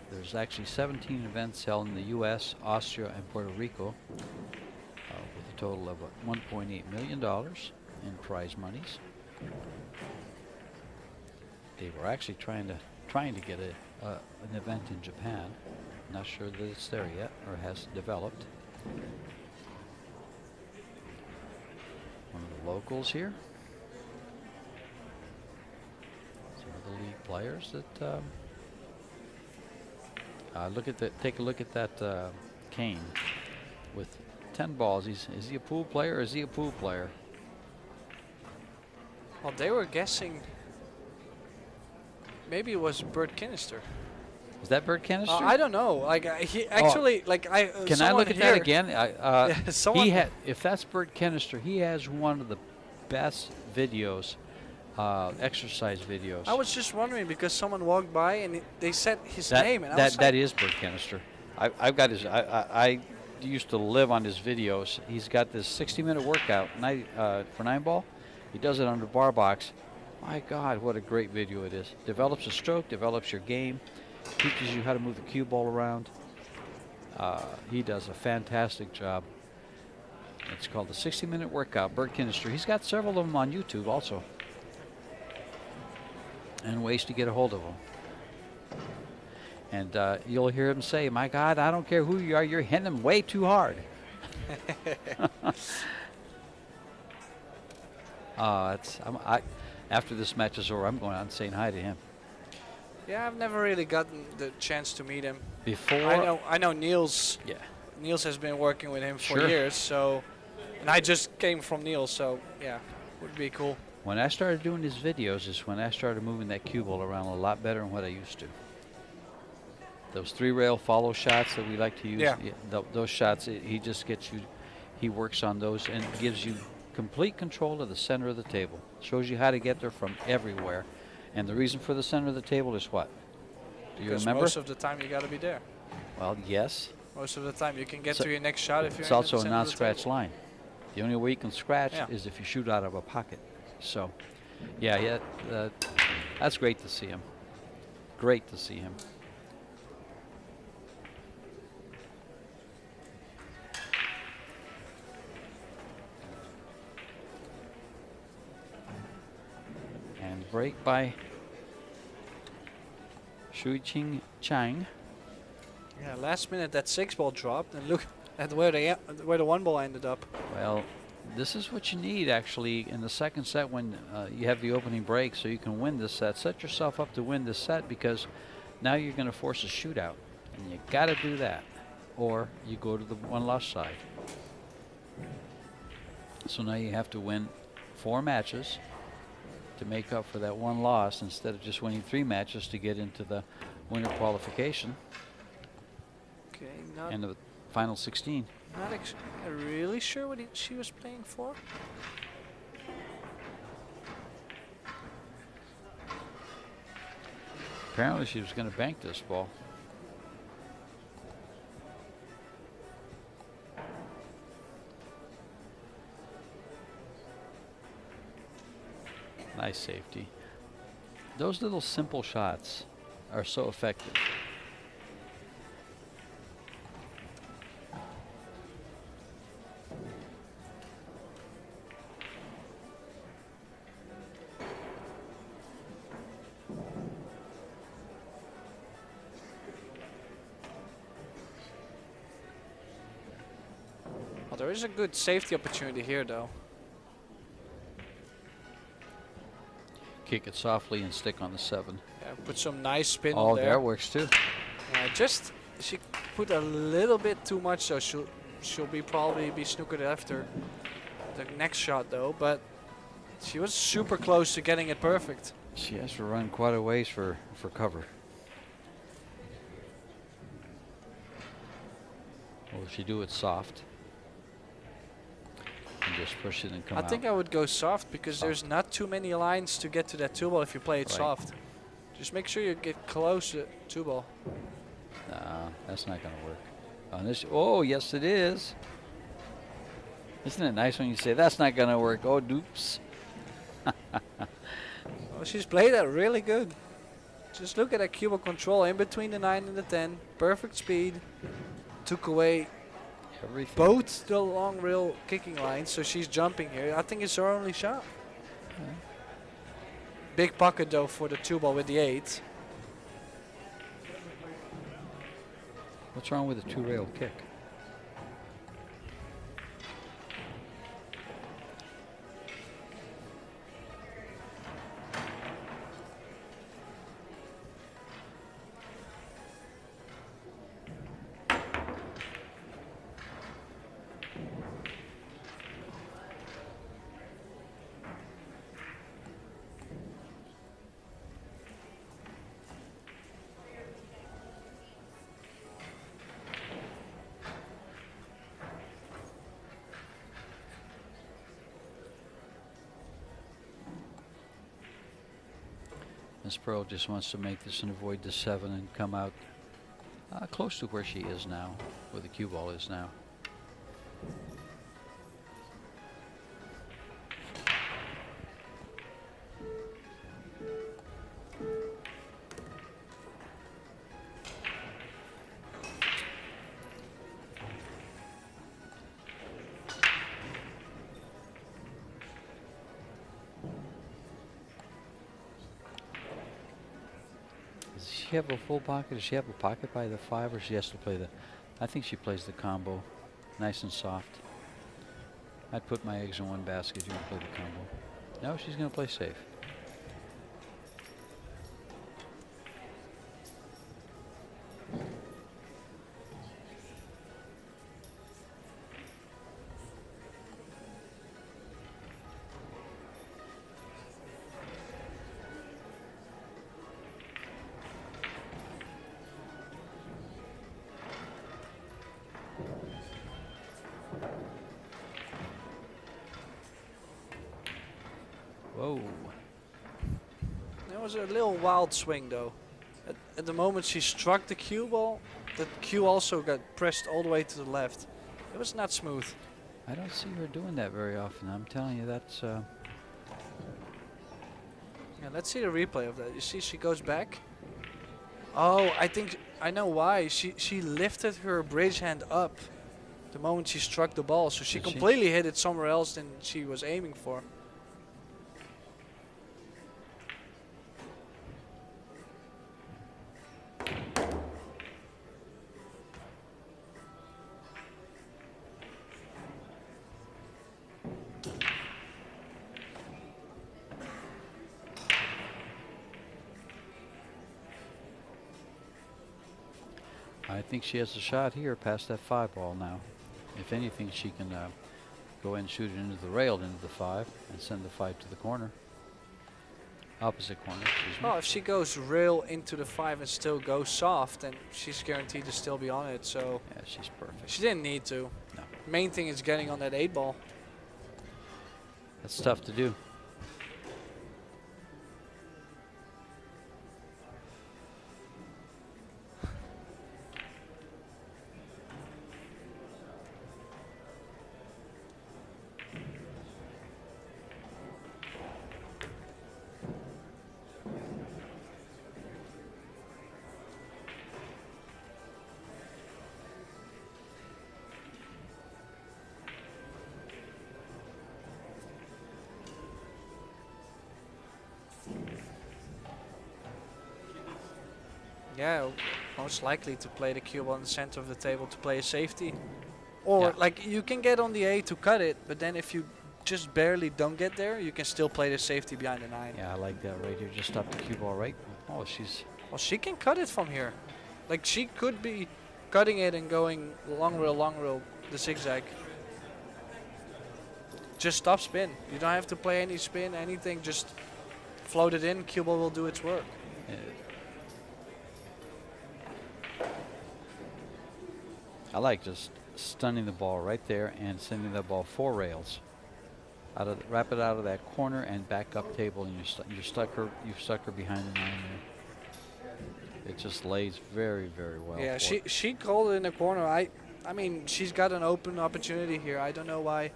There's actually 17 events held in the U.S., Austria, and Puerto Rico, with a total of $1.8 million in prize monies. They were actually trying to get an event in Japan. Not sure that it's there yet or has developed. One of the locals here. Some of the league players that. Take a look at that Kane with 10 balls. Is he a pool player or is he a pool player? Well, they were guessing maybe it was Bert Kinnister. Is that Bert Canister? I don't know. Like he actually, Can I look at that again? someone If that's Bert Canister, he has one of the best videos, exercise videos. I was just wondering because someone walked by and they said his name, and I was that is Bert Canister. I've got his. I used to live on his videos. He's got this 60-minute workout for 9-ball. He does it on the bar box. My God, what a great video it is. Develops a stroke, develops your game, teaches you how to move the cue ball around. He does a fantastic job. It's called the 60-minute workout, Bert Kinnister. He's got several of them on YouTube also. And ways to get a hold of them. And you'll hear him say, my God, I don't care who you are, you're hitting him way too hard. After this match is over, I'm going out and saying hi to him. Yeah, I've never really gotten the chance to meet him. Before I know Niels. Yeah. Niels has been working with him for Sure. years, so, and I just came from Niels, so yeah, would be cool. When I started doing his videos is when I started moving that cue ball around a lot better than what I used to. Those 3-rail follow shots that we like to use, those shots, he just gets you, he works on those and gives you complete control of the center of the table. Shows you how to get there from everywhere. And the reason for the center of the table is what? Do you Because remember? most of the time you got to be there. Well, yes. Most of the time you can get to your next shot if you're. It's also in a the center of the non-scratch table. line. The only way you can scratch Yeah. is if you shoot out of a pocket. So, yeah, that's great to see him. Great to see him. And break by Shui Chiang. Yeah, last minute that 6-ball dropped, and look at where the 1-ball ended up. Well, this is what you need actually in the second set when you have the opening break, so you can win this set. Set yourself up to win this set because now you're going to force a shootout, and you got to do that, or you go to the one-loss side. So now you have to win 4 matches to make up for that 1 loss instead of just winning 3 matches to get into the winner qualification Okay, not and the final 16. not really sure what she was playing for. Apparently she was going to bank this ball. Nice safety. Those little simple shots are so effective. there is a good safety opportunity here, though. Kick it softly and stick on the 7. Yeah, put some nice spin Oh, on there. there works too. Just she put a little bit too much, so she'll probably be snookered after the next shot, though. But she was super close to getting it perfect. She has to run quite a ways for cover. Or if she do it soft and just push it and come out. I think I would go soft because there's not too many lines to get to that 2-ball if you play it soft. Just make sure you get close to 2-ball. Nah, that's not going to work. On this, oh, yes it is. Isn't it nice when you say that's not going to work? Oh, doops. Well, she's played that really good. Just look at that cue ball control in between the 9 and the 10. Perfect speed. Took away everything. Both the long rail kicking lines, so she's jumping here. I think it's her only shot. Okay. Big pocket though for the 2-ball with the 8. What's wrong with the 2-rail kick? Miss Pearl just wants to make this and avoid the 7 and come out close to where she is now, where the cue ball is now. Does she have a full pocket? Does she have a pocket by the 5, or she has to play the... I think she plays the combo. Nice and soft. I'd put my eggs in one basket. You want to play the combo. No, she's going to play safe. Whoa. That was a little wild swing though. At the moment she struck the cue ball, the cue also got pressed all the way to the left. It was not smooth. I don't see her doing that very often. I'm telling you, that's... Yeah, let's see the replay of that. You see she goes back. Oh, I know why. She lifted her bridge hand up the moment she struck the ball, so she completely hit it somewhere else than she was aiming for. I think she has a shot here past that 5-ball now. If anything, she can go and shoot it into the rail, into the 5, and send the 5 to the corner. Opposite corner, excuse me. Well, if she goes rail into the 5 and still goes soft, then she's guaranteed to still be on it, so... Yeah, she's perfect. She didn't need to. No. Main thing is getting on that 8-ball. That's tough to do. Yeah, most likely to play the cue ball in the center of the table to play a safety. Or Yeah. like you can get on the 8 to cut it, but then if you just barely don't get there, you can still play the safety behind the 9. Yeah, I like that right here. Just stop the cue ball right. Oh, she's Well, she can cut it from here. Like she could be cutting it and going long rail, the zigzag. Just stop spin. You don't have to play any spin, anything. Just float it in. Cue ball will do its work. I like just stunning the ball right there and sending the ball 4 rails. Wrap it out of that corner and back up table, and you've stuck her behind the 9 there. It just lays very, very well. Yeah, she called it in the corner. I mean, she's got an open opportunity here. I don't know why.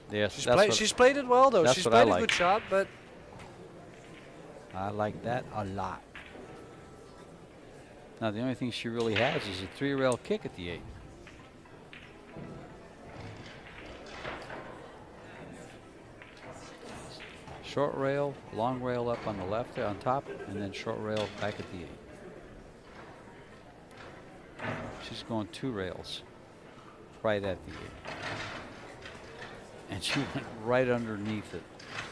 Yes, she's played it well though. That's She's what I played a like. good shot, but I like that a lot. Now the only thing she really has is a 3-rail kick at the 8. Short rail, long rail up on the left there on top, and then short rail back at the 8. She's going 2 rails right at the 8. And she went right underneath it.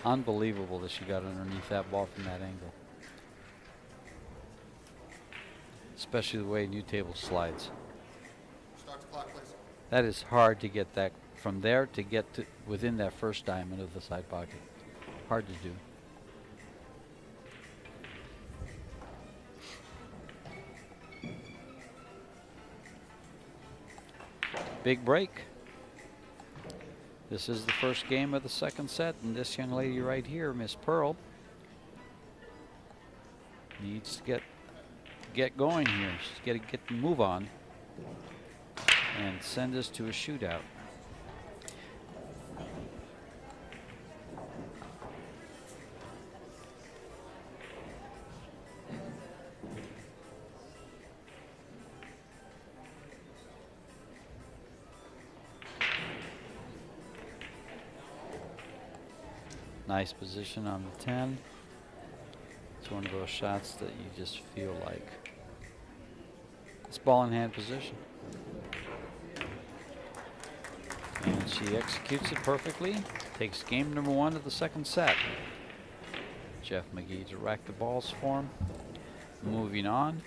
Unbelievable that she got underneath that ball from that angle. Especially the way new table slides. Start the clock, please. That is hard to get that from there to get to within that first diamond of the side pocket. Hard to do. Big break. This is the first game of the second set, and this young lady right here, Miss Pearl, needs to get going here. She's got to get the move on and send us to a shootout. Nice position on the 10. It's one of those shots that you just feel like it's ball in hand position. And she executes it perfectly. Takes game number 1 of the second set. Jeff McGee to rack the balls for him. Moving on.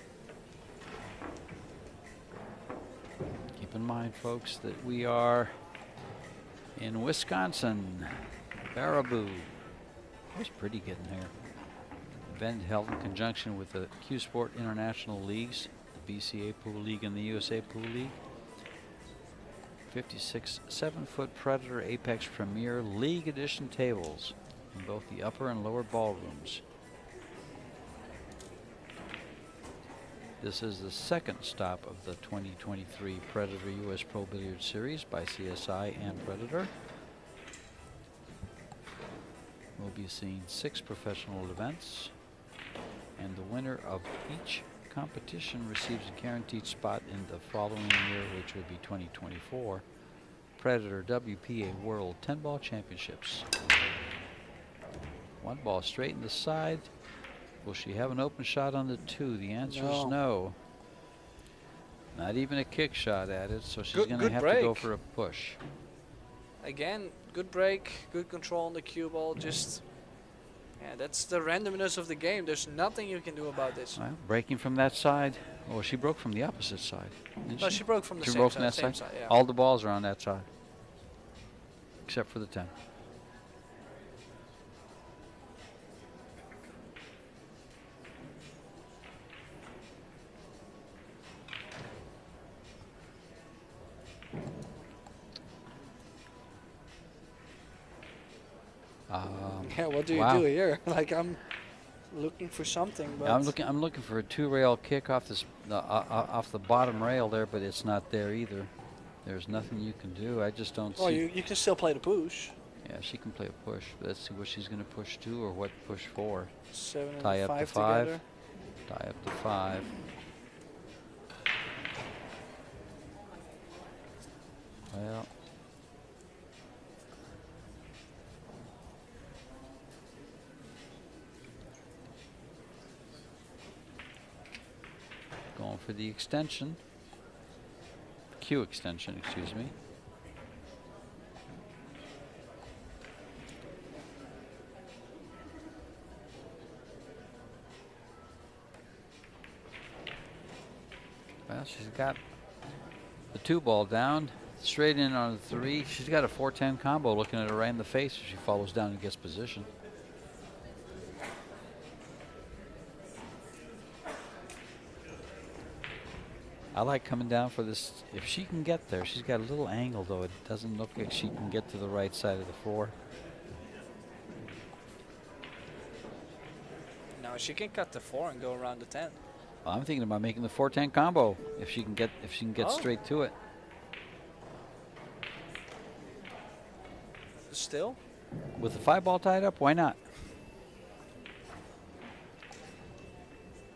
Keep in mind, folks, that we are in Wisconsin. Baraboo. It's pretty getting here. Event held in conjunction with the Q Sport International Leagues, the BCA Pool League and the USA Pool League. 56 7-foot Predator Apex Premier League Edition tables in both the upper and lower ballrooms. This is the second stop of the 2023 Predator U.S. Pro Billiard Series by CSI and Predator. We'll be seeing 6 professional events, and the winner of each competition receives a guaranteed spot in the following year, which will be 2024 Predator WPA World 10-ball championships. 1 ball straight in the side. Will she have an open shot on the 2? The answer is no. Not even a kick shot at it, so she's going to have to go for a push. again, good break, good control on the cue ball. Just, yeah, that's the randomness of the game. There's nothing you can do about this. Well, breaking from that side. Oh, she broke from the opposite side. No, she broke from the She same broke side. from that Same side? yeah. All the balls are on that side, except for the 10. Yeah, what do you do here? Like, I'm looking for something, but I'm looking for a 2-rail kick off this off the bottom rail there, but it's not there either. There's nothing you can do. I just don't see. Oh, you can still play the push. Yeah, she can play a push. But let's see what she's going to push to or what push for. 7 and Tie up 5 to 5. together. Tie up to 5. Well. Going for the extension. Q extension, excuse me. Well, she's got the 2-ball down, straight in on the 3. She's got a 4-10 combo looking at her right in the face as she follows down and gets position. I like coming down for this. If she can get there, she's got a little angle though. It doesn't look like she can get to the right side of the floor. No, she can cut the 4 and go around the 10. Well, I'm thinking about making the 4-10 combo if she can get Oh. straight to it. Still? With the 5-ball tied up, why not?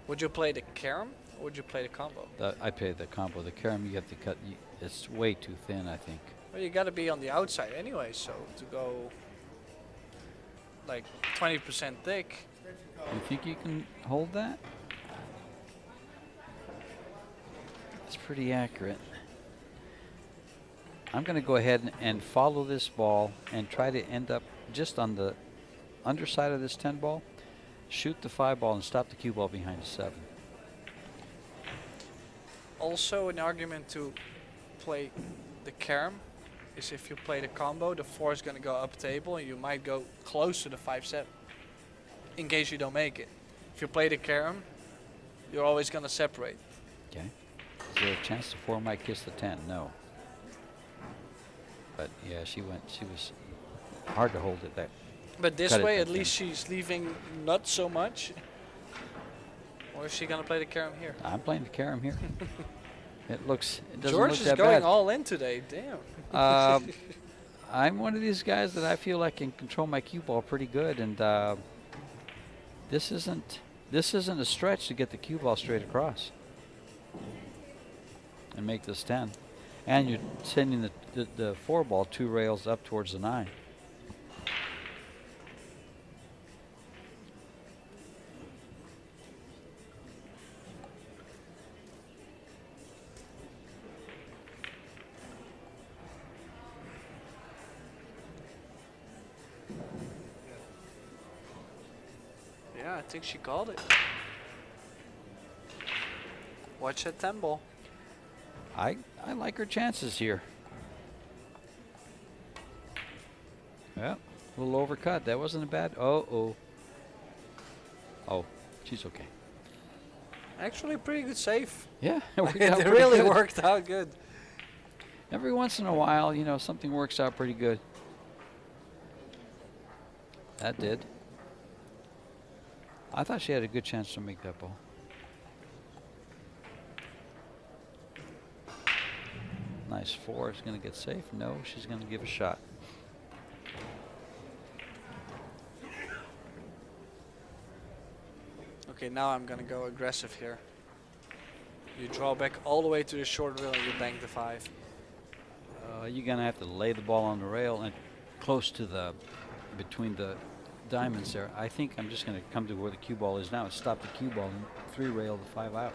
Would you play the carom or would you play the combo? I play the combo. The carom you have to cut. It's way too thin, I think. Well, you got to be on the outside anyway, so to go like 20% thick. You think you can hold that? It's pretty accurate. I'm going to go ahead and follow this ball and try to end up just on the underside of this 10 ball, shoot the 5 ball and stop the cue ball behind the 7. Also, an argument to play the carom is if you play the combo, the 4 is going to go up table and you might go close to the 5-7 in case you don't make it. If you play the carom, you're always going to separate. Okay. Is there a chance the 4 might kiss the 10? No. But yeah, she was hard to hold it that. But this Cut it way, that at least she's leaving not so much. Or is she going to play the carom here? I'm playing the carom here. It doesn't George look is that going bad. all in today, damn. I'm one of these guys that I feel I can control my cue ball pretty good, and this isn't a stretch to get the cue ball straight across and make this 10. And you're sending the 4 ball 2 rails up towards the 9. Yeah, I think she called it. Watch that 10 ball. I like her chances here. Yeah, a little overcut. That wasn't a bad. Oh, she's okay. Actually, pretty good save. Yeah, It really worked out good. Every once in a while, you know, something works out pretty good. That did. I thought she had a good chance to make that ball. Nice 4. Is going to get safe. No, she's going to give a shot. Okay, now I'm going to go aggressive here. You draw back all the way to the short rail and you bank the 5. You're going to have to lay the ball on the rail and close to between the diamonds there. I think I'm just going to come to where the cue ball is now and stop the cue ball and 3 rail the 5 out.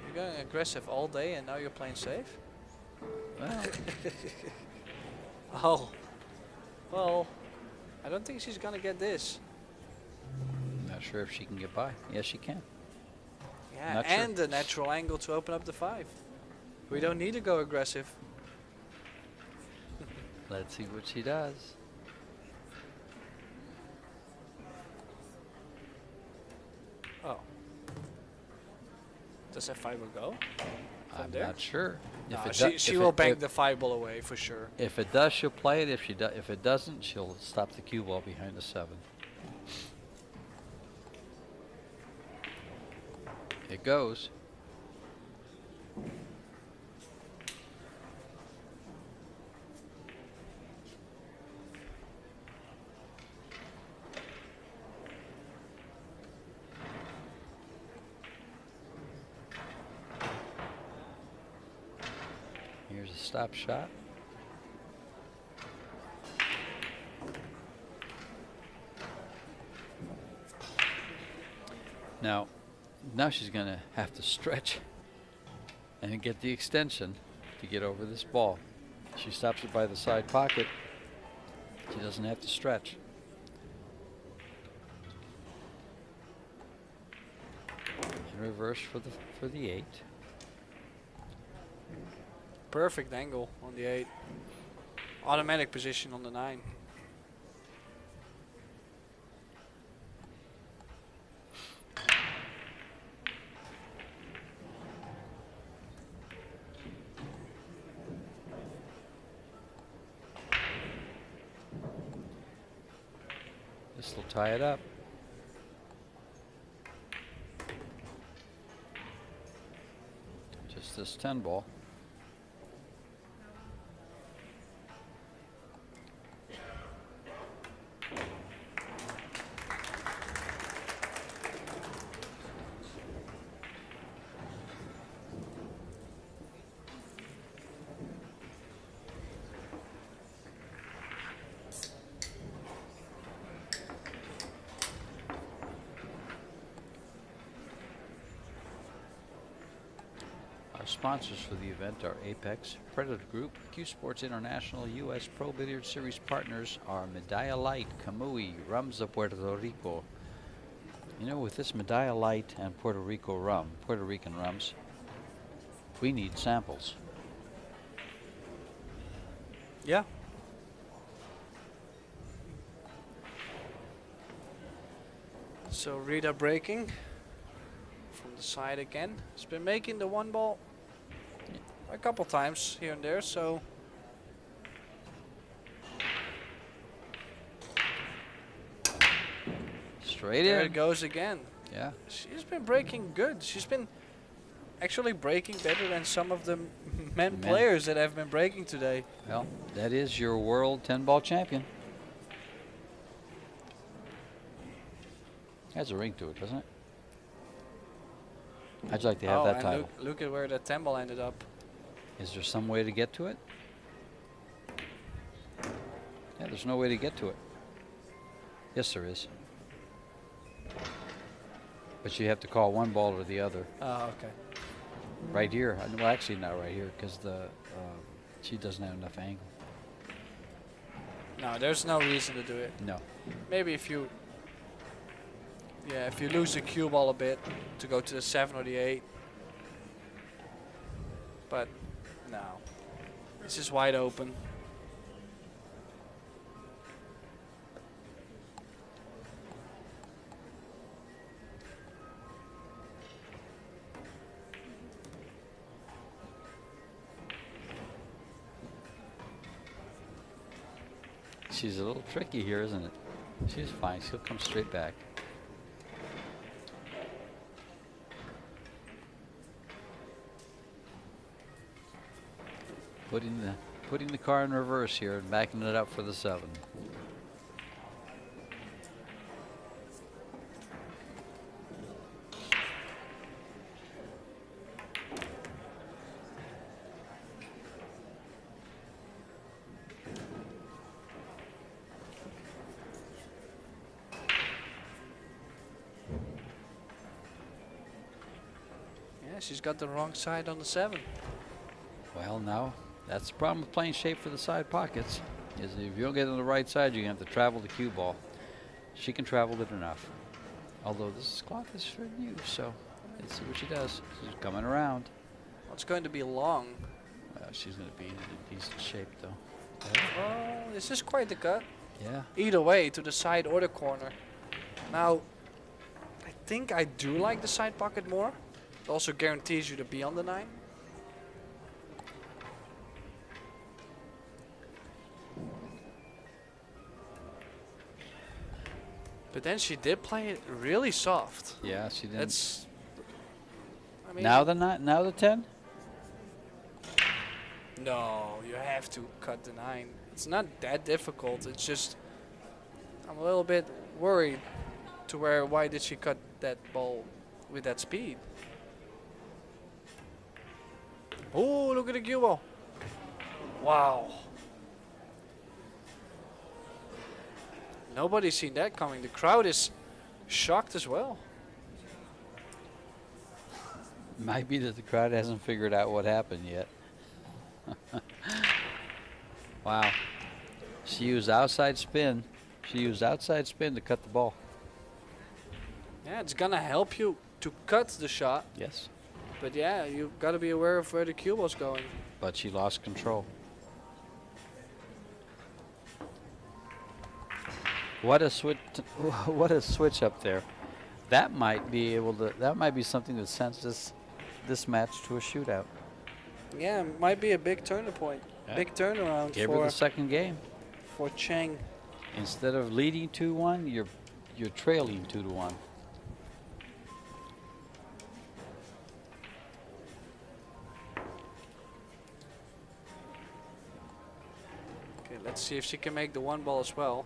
You're going aggressive all day and now you're playing safe? Well, Oh. Well, I don't think she's going to get this. not sure if she can get by. Yes, she can. Yeah, Not sure. and the natural angle to open up the 5. We don't need to go aggressive. Let's see what she does. Oh. Does that 5 go? I'm there? not sure. No, If it she do- she if will it- bank if- the 5 ball away for sure. If it does, she'll play it. If it doesn't, she'll stop the cue ball behind the 7. It goes. Here's a stop shot. Now, Now she's going to have to stretch and get the extension to get over this ball. She stops it by the side pocket. She doesn't have to stretch. In reverse for the 8. Perfect angle on the 8. Automatic position on the 9. This will tie it up. Just this 10 ball. Sponsors for the event are Apex, Predator Group, Q Sports International, U.S. Pro Billiard Series partners are Medalla Light, Kamui, Rums of Puerto Rico. You know, with this Medalla Light and Puerto Rican rums, we need samples. Yeah. So Rita breaking from the side again. She's been making the 1 ball a couple times here and there, so Straight there in. it goes again. Yeah. She's been breaking good. She's been actually breaking better than some of the men players that have been breaking today. Well, that is your world 10-ball champion. Has a ring to it, doesn't it? I'd like to have that and title. look at where that 10 ball ended up. Is there some way to get to it? Yeah, there's no way to get to it. Yes, there is. But you have to call 1 ball or the other. Oh, okay. Right here. Well, actually not right here because she doesn't have enough angle. No, there's no reason to do it. No. Maybe if you lose the cue ball a bit to go to the 7 or the 8. But no. This is wide open. She's a little tricky here, isn't it? She's fine. She'll come straight back. Putting the car in reverse here and backing it up for the 7. Yeah, she's got the wrong side on the 7. Well, now that's the problem with playing shape for the side pockets. Is if you don't get on the right side, you're gonna have to travel the cue ball. She can travel it enough. Although this cloth is for you, so let's see what she does. She's coming around. Well, it's going to be long. She's gonna be in decent shape though. Oh, this is quite the cut. Yeah. Either way, to the side or the corner. Now, I think I do like the side pocket more. It also guarantees you to be on the 9. But then she did play it really soft. Yeah, she didn't. That's. I mean, Now the 10? No, you have to cut the 9. It's not that difficult. It's just I'm a little bit worried to why did she cut that ball with that speed? Oh, look at the cue ball. Wow. Nobody's seen that coming. The crowd is shocked as well. Might be that the crowd hasn't figured out what happened yet. Wow. She used outside spin. She used outside spin to cut the ball. Yeah, it's gonna help you to cut the shot. Yes. But yeah, you got to be aware of where the cue ball's going. But she lost control. What a switch! What a switch up there. That might be able to. That might be something that sends this match to a shootout. Yeah, might be a big turning point. Yeah. Big turnaround Give her the second game. for Chiang. Instead of leading 2-1, you're trailing 2-1. Okay, let's see if she can make the one ball as well.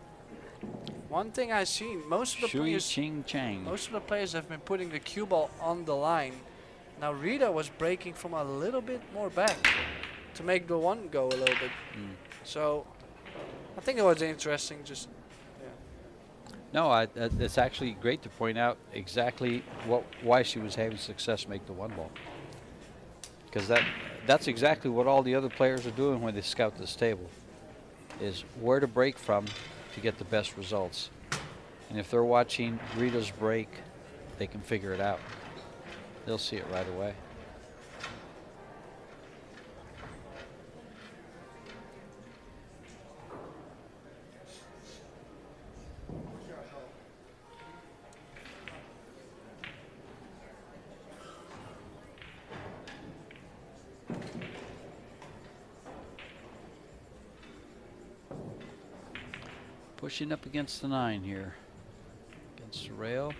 One thing I've seen, most of the Shui, players, Ching, Chiang. most of the players have been putting the cue ball on the line. Now Rita was breaking from a little bit more back to make the one go a little bit. So I think it was interesting. Just No, it's actually great to point out exactly why she was having success make the one ball. Because that's exactly what all the other players are doing when they scout this table, is where to break from to get the best results. And if they're watching Rita's break, they can figure it out. They'll see it right away. Pushing up against the 9 here. Against the rail.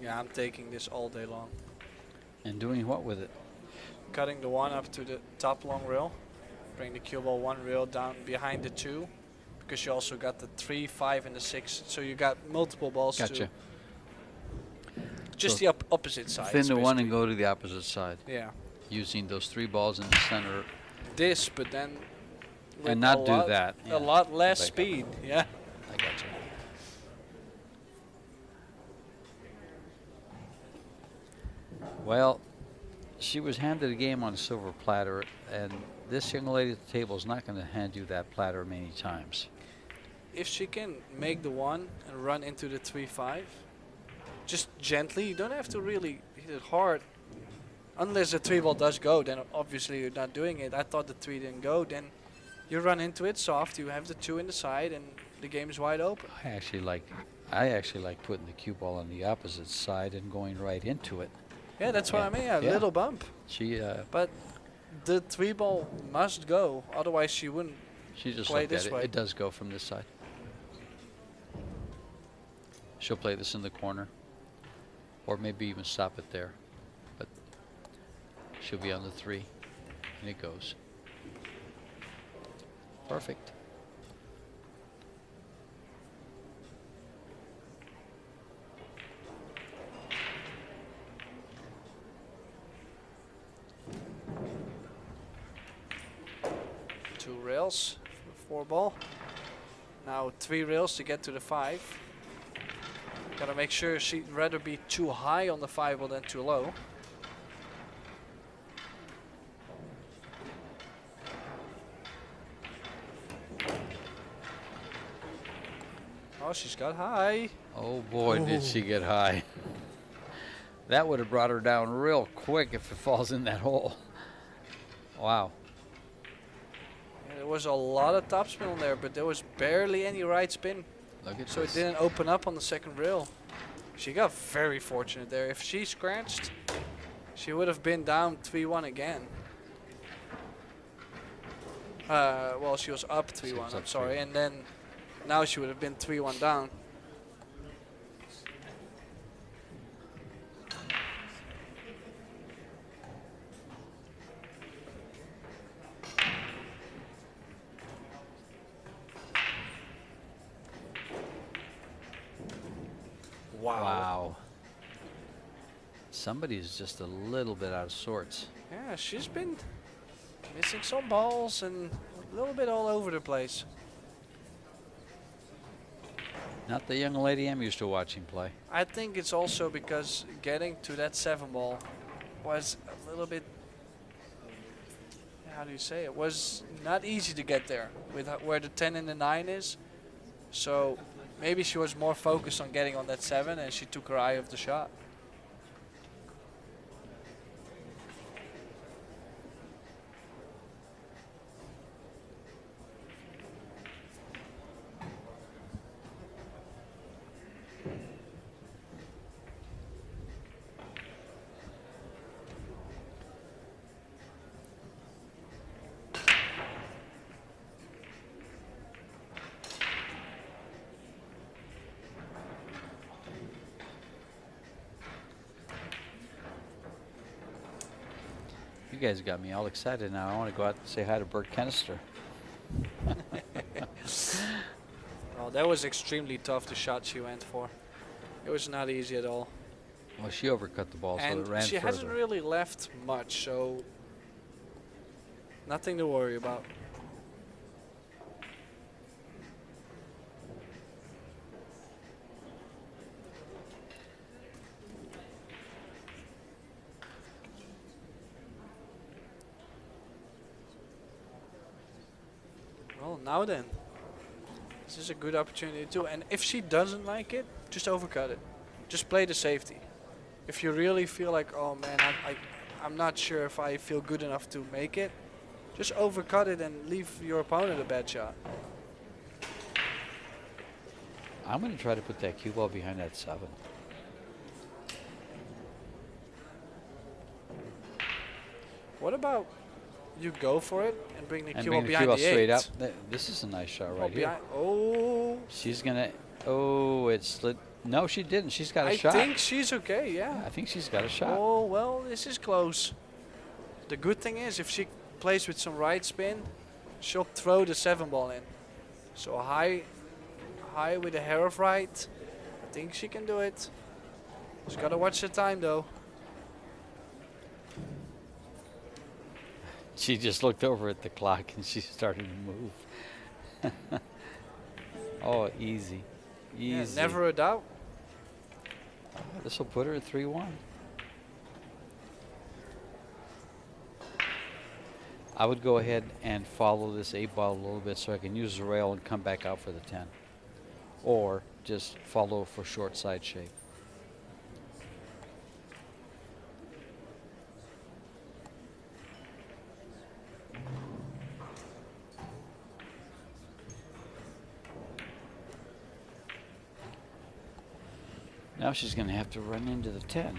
yeah, I'm taking this all day long. And doing what with it? Cutting the one up to the top long rail. Bring the cue ball one rail down behind the 2. Because you also got the 3, 5, and the 6. So you got multiple balls Gotcha. Just So the opposite side. Thin the one and go to the opposite side. Yeah. Using those 3 balls in the center. This, but then with And not a do lot, that. A lot less Back up. speed. Yeah. I gotcha. Well, she was handed a game on a silver platter, and this young lady at the table is not going to hand you that platter many times. If she can make the one and run into the 3-5, just gently, you don't have to really hit it hard. Unless the 3 ball does go, then obviously you're not doing it. I thought the 3 didn't go, then you run into it soft, you have the 2 in the side, and the game is wide open. I actually like putting the cue ball on the opposite side and going right into it. Yeah, that's what I mean, a Yeah. little bump. She But the 3 ball must go, otherwise she wouldn't. just play looked this at way. it. It does go from this side. She'll play this in the corner, or maybe even stop it there. But she'll be on the 3, and it goes. Perfect. Two rails for the 4 ball. Now 3 rails to get to the 5. Gotta make sure she'd rather be too high on the 5 ball than too low. Oh, she's got high. Oh boy, did she get high. That would have brought her down real quick if it falls in that hole. Wow. Yeah, there was a lot of topspin on there, but there was barely any right spin. Look at So this. it didn't open up on the second rail. She got very fortunate there. If she scratched, she would have been down 3-1 again. Well, she was up 3-1, I'm sorry. And then now she would have been 3-1 down. Wow. Somebody's just a little bit out of sorts. Yeah, she's been missing some balls and a little bit all over the place. Not the young lady I'm used to watching play. I think it's also because getting to that 7 ball was a little bit, how do you say it, was not easy to get there with where the 10 and the 9 is. So maybe she was more focused on getting on that 7 and she took her eye off the shot. You guys got me all excited now. I want to go out and say hi to Bert Kenister. Oh, that was extremely tough, the shot she went for. It was not easy at all. Well, she overcut the ball, so And it ran she further. hasn't really left much, so nothing to worry about. Well, now then. This is a good opportunity too. And if she doesn't like it, just overcut it. Just play the safety. If you really feel like, oh man, I'm not sure if I feel good enough to make it, just overcut it and leave your opponent a bad shot. I'm going to try to put that cue ball behind that 7. What about you go for it and bring the And cue bring ball the cue behind ball the straight 8? up. This is a nice shot Oh, right here. behind, oh, She's going to, oh, it slid. No, she didn't. She's got a I shot. think she's okay, yeah. I think she's got a shot. Oh, well, this is close. The good thing is if she plays with some right spin, she'll throw the 7 ball in. So high with a hair of right. I think she can do it. Just gotta watch the time though. She just looked over at the clock and she started to move. Oh, easy. Easy. Yeah, never a doubt. This will put her at 3-1. I would go ahead and follow this 8 ball a little bit so I can use the rail and come back out for the 10. Or just follow for short side shape. Now she's going to have to run into the 10.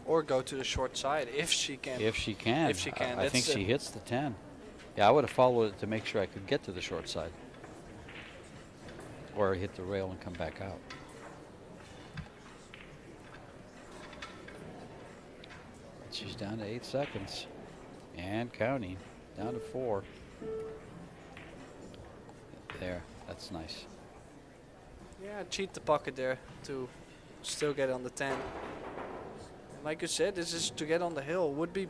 Or go to the short side if she can. If she can. If she can. I think That's she it. hits the 10. Yeah, I would have followed it to make sure I could get to the short side. Or hit the rail and come back out. She's down to 8 seconds. And counting. Down to 4. There. That's nice. Yeah, cheat the pocket there to still get on the 10. And like you said, this is to get on the hill. Would be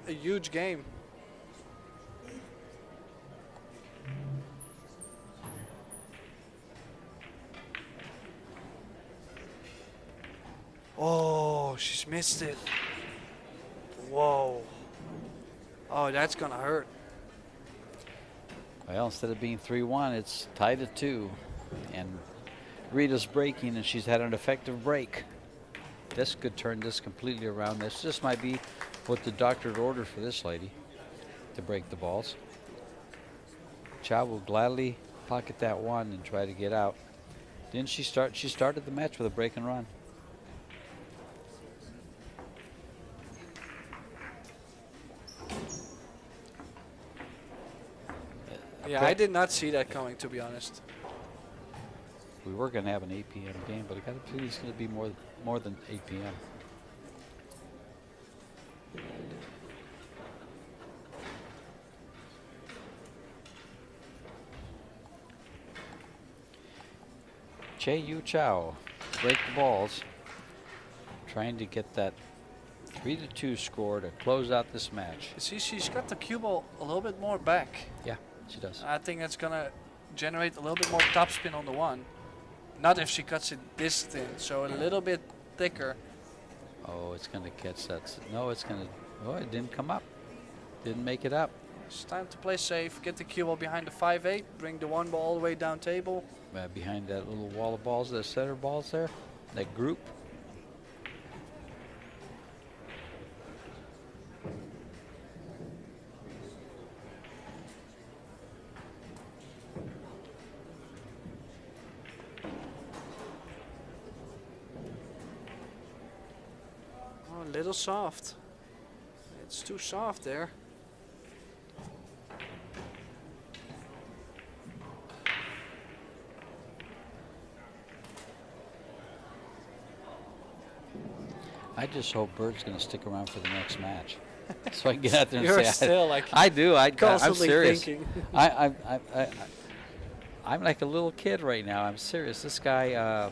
a huge game. Oh, she's missed it. Whoa. Oh, that's gonna hurt. Well, instead of being 3-1, it's tied at 2. And Rita's breaking, and she's had an effective break. This could turn this completely around. This might be what the doctor ordered for this lady, to break the balls. Chou will gladly pocket that 1 and try to get out. Didn't she start? She started the match with a break and run. Yeah, I did not see that coming, to be honest. We were going to have an 8 p.m. game, but I got to believe it's going to be more than 8 p.m. Chieh-Yu Chou, break the balls, trying to get that 3-2 score to close out this match. See, she's got the cue ball a little bit more back. Yeah, she does. I think that's gonna generate a little bit more topspin on the 1. Not if she cuts it this thin, so a little bit thicker. Oh, it's going to catch that. No, it's going to. Oh, it didn't come up. Didn't make it up. It's time to play safe. Get the cue ball behind the 5-8. Bring the 1 ball all the way down table. Behind that little wall of balls, the center balls there, that group. Oh, a little soft. It's too soft there. I just hope Bert's going to stick around for the next match, so I can get out there and You're say, still like I do. I'm constantly serious. thinking. I'm like a little kid right now. I'm serious. This guy,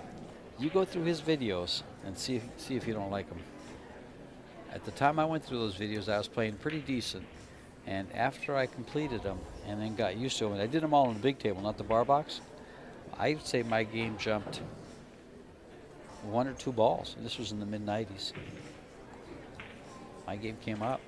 you go through his videos and see if you don't like them. At the time I went through those videos, I was playing pretty decent, and after I completed them and then got used to them, and I did them all on the big table, not the bar box, I'd say my game jumped 1 or 2 balls. This was in the mid-90s. My game came up.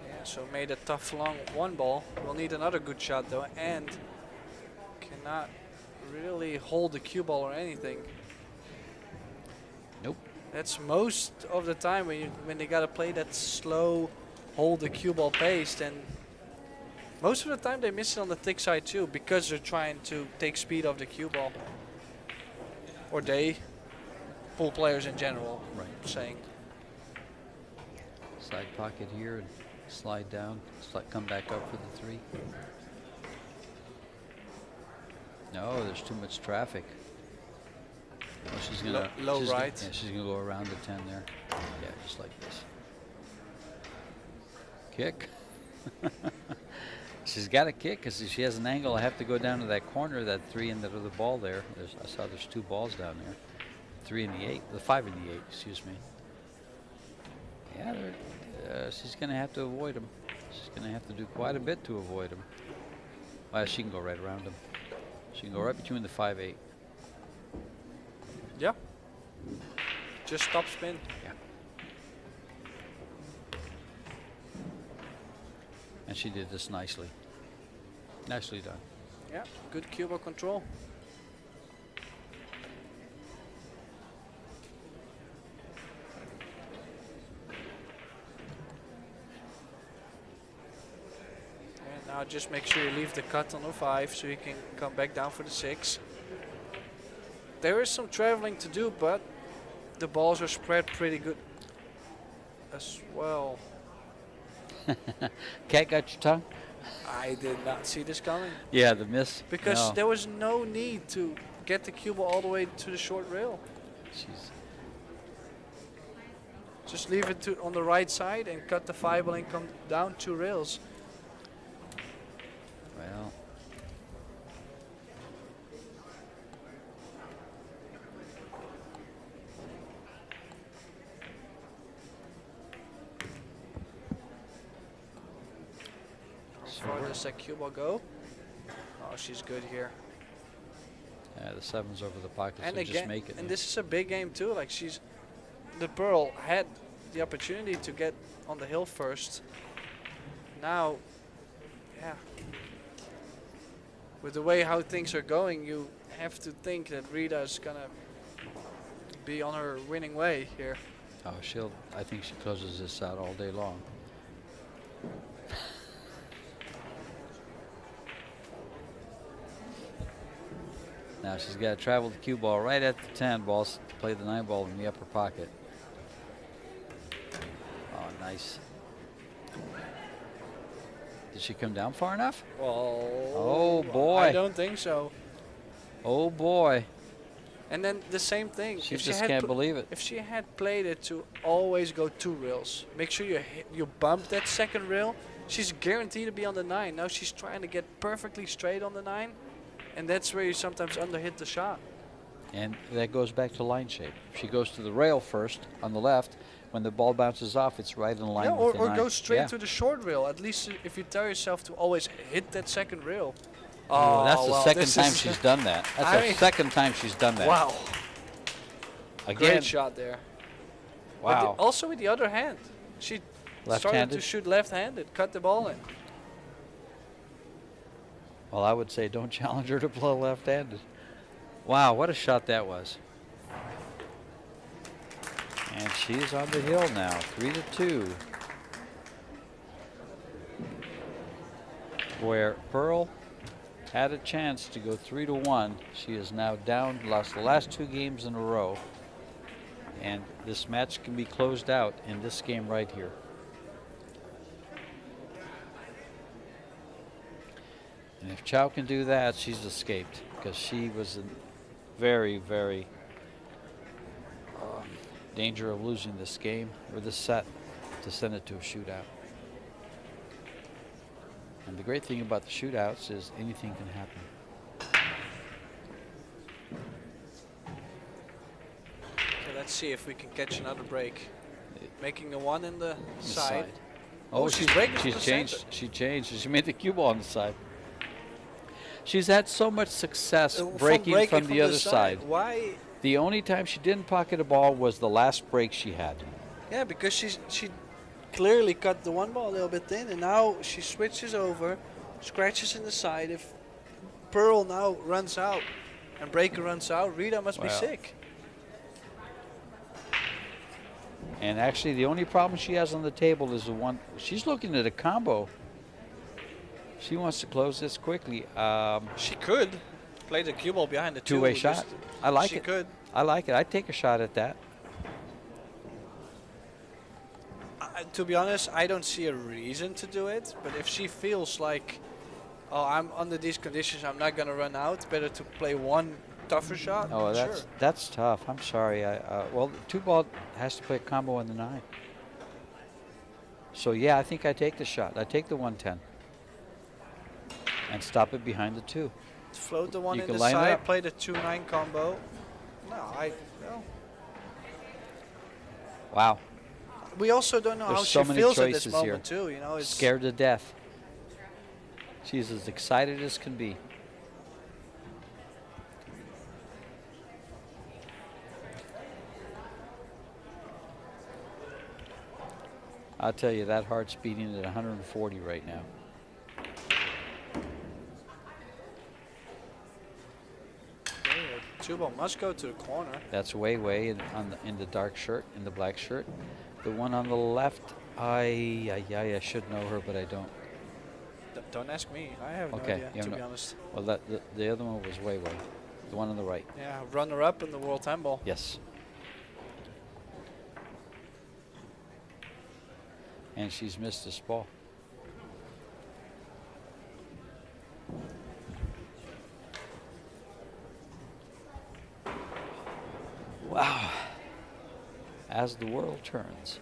Yeah, so made a tough long 1 ball. We'll need another good shot though, and cannot really hold the cue ball or anything. Nope. That's most of the time when they gotta play that slow, hold the cue ball pace, and most of the time they miss it on the thick side too, because they're trying to take speed off the cue ball. Or they, pool players in general, Right. saying. Side pocket here and slide down, come back up for the 3. No, there's too much traffic. Oh, she's gonna Low right. Yeah, she's gonna go around the 10 there. Yeah, just like this. Kick. She's got a kick because she has an angle. I have to go down to that corner, that 3 and that other ball there. I saw there's 2 balls down there. 3 and the 8, the 5 and the 8, excuse me. Yeah, she's gonna have to avoid them. She's gonna have to do quite a bit to avoid them. Well, she can go right around them. She can go right between the 5-8. Yeah. Just top spin. Yeah. And she did this nicely. Nicely done. Yeah, good cue ball control. And now just make sure you leave the cut on the 5 so you can come back down for the 6. There is some traveling to do, but the balls are spread pretty good as well. Cat got your tongue? I did not see this coming. Yeah, the miss. Because No. there was no need to get the cue ball all the way to the short rail. She's Just leave it on the right side and cut the 5 ball and come down 2 rails. well. As far as that cue ball go. Oh, she's good here. Yeah, the 7's over the pocket, And so again, just make it. and this is a big game too. Like the Pearl had the opportunity to get on the hill first. Now, yeah. With the way how things are going, you have to think that Rita is gonna be on her winning way here. Oh, I think she closes this out all day long. Now she's got to travel the cue ball right at the 10 balls to play the 9 ball in the upper pocket. Oh, nice. Did she come down far enough? Well, Oh, boy. I don't think so. Oh, boy. And then the same thing. She if just had can't believe it. If she had played it to always go 2 rails, make sure you bump that second rail. She's guaranteed to be on the 9. Now she's trying to get perfectly straight on the 9, and that's where you sometimes underhit the shot. And that goes back to line shape. She goes to the rail first on the left. When the ball bounces off, it's right in line Yeah, with the or line. go straight Yeah. to the short rail. At least if you tell yourself to always hit that second rail. Oh, that's the well, second this time is- she's done that. That's I the mean- second time she's done that. Wow. Again. Great shot there. But Wow. also with the other hand. She started to Left-handed? shoot left-handed, cut the ball in. Well, I would say don't challenge her to play left-handed. Wow, what a shot that was. And she's on the hill now, 3-2. Where Pearl had a chance to go 3-1. She is now down, lost the last 2 games in a row. And this match can be closed out in this game right here. And if Chou can do that, she's escaped, because she was in very, very danger of losing this game or this set to send it to a shootout. And the great thing about the shootouts is anything can happen. Okay, let's see if we can catch another break. Making the one in the The side. Oh, she's breaking from she's the changed. center. She changed. She made the cue ball on the side. She's had so much success From breaking from the other side. Why? The only time she didn't pocket a ball was the last break she had. Yeah, because she clearly cut the one ball a little bit in, and now she switches over, scratches in the side. If Pearl now runs out and Breaker runs out, Rita must be Wow. sick. And actually, the only problem she has on the table is the one. She's looking at a combo. She wants to close this quickly. She could play the cue ball behind the Two-way just- shot. I like she it. could. I like it. I'd take a shot at that. To be honest, I don't see a reason to do it. But if she feels like, oh, I'm under these conditions, I'm not gonna run out. Better to play one tougher shot. Oh, sure. that's tough. I'm sorry. Well, the 2-ball has to play a combo on the 9. So yeah, I think I take the shot. I take the 110 and stop it behind the 2. Float the one You in can the line it side, up. play the 2-9 combo. No. Wow. We also don't know There's how so she many feels at this choices moment here. too. You know, it's Scared to death. She's as excited as can be. I'll tell you, that heart's beating at 140 right now. Two ball must go to the corner. That's Wei in the dark shirt, in the black shirt. The one on the left, I should know her, but I don't. Don't ask me. I have no Okay, idea, yeah, to no. be honest. Well, the other one was Wei. The one on the right. Yeah, runner-up in the World Handball. Yes. And she's missed this ball. Wow. As the world turns.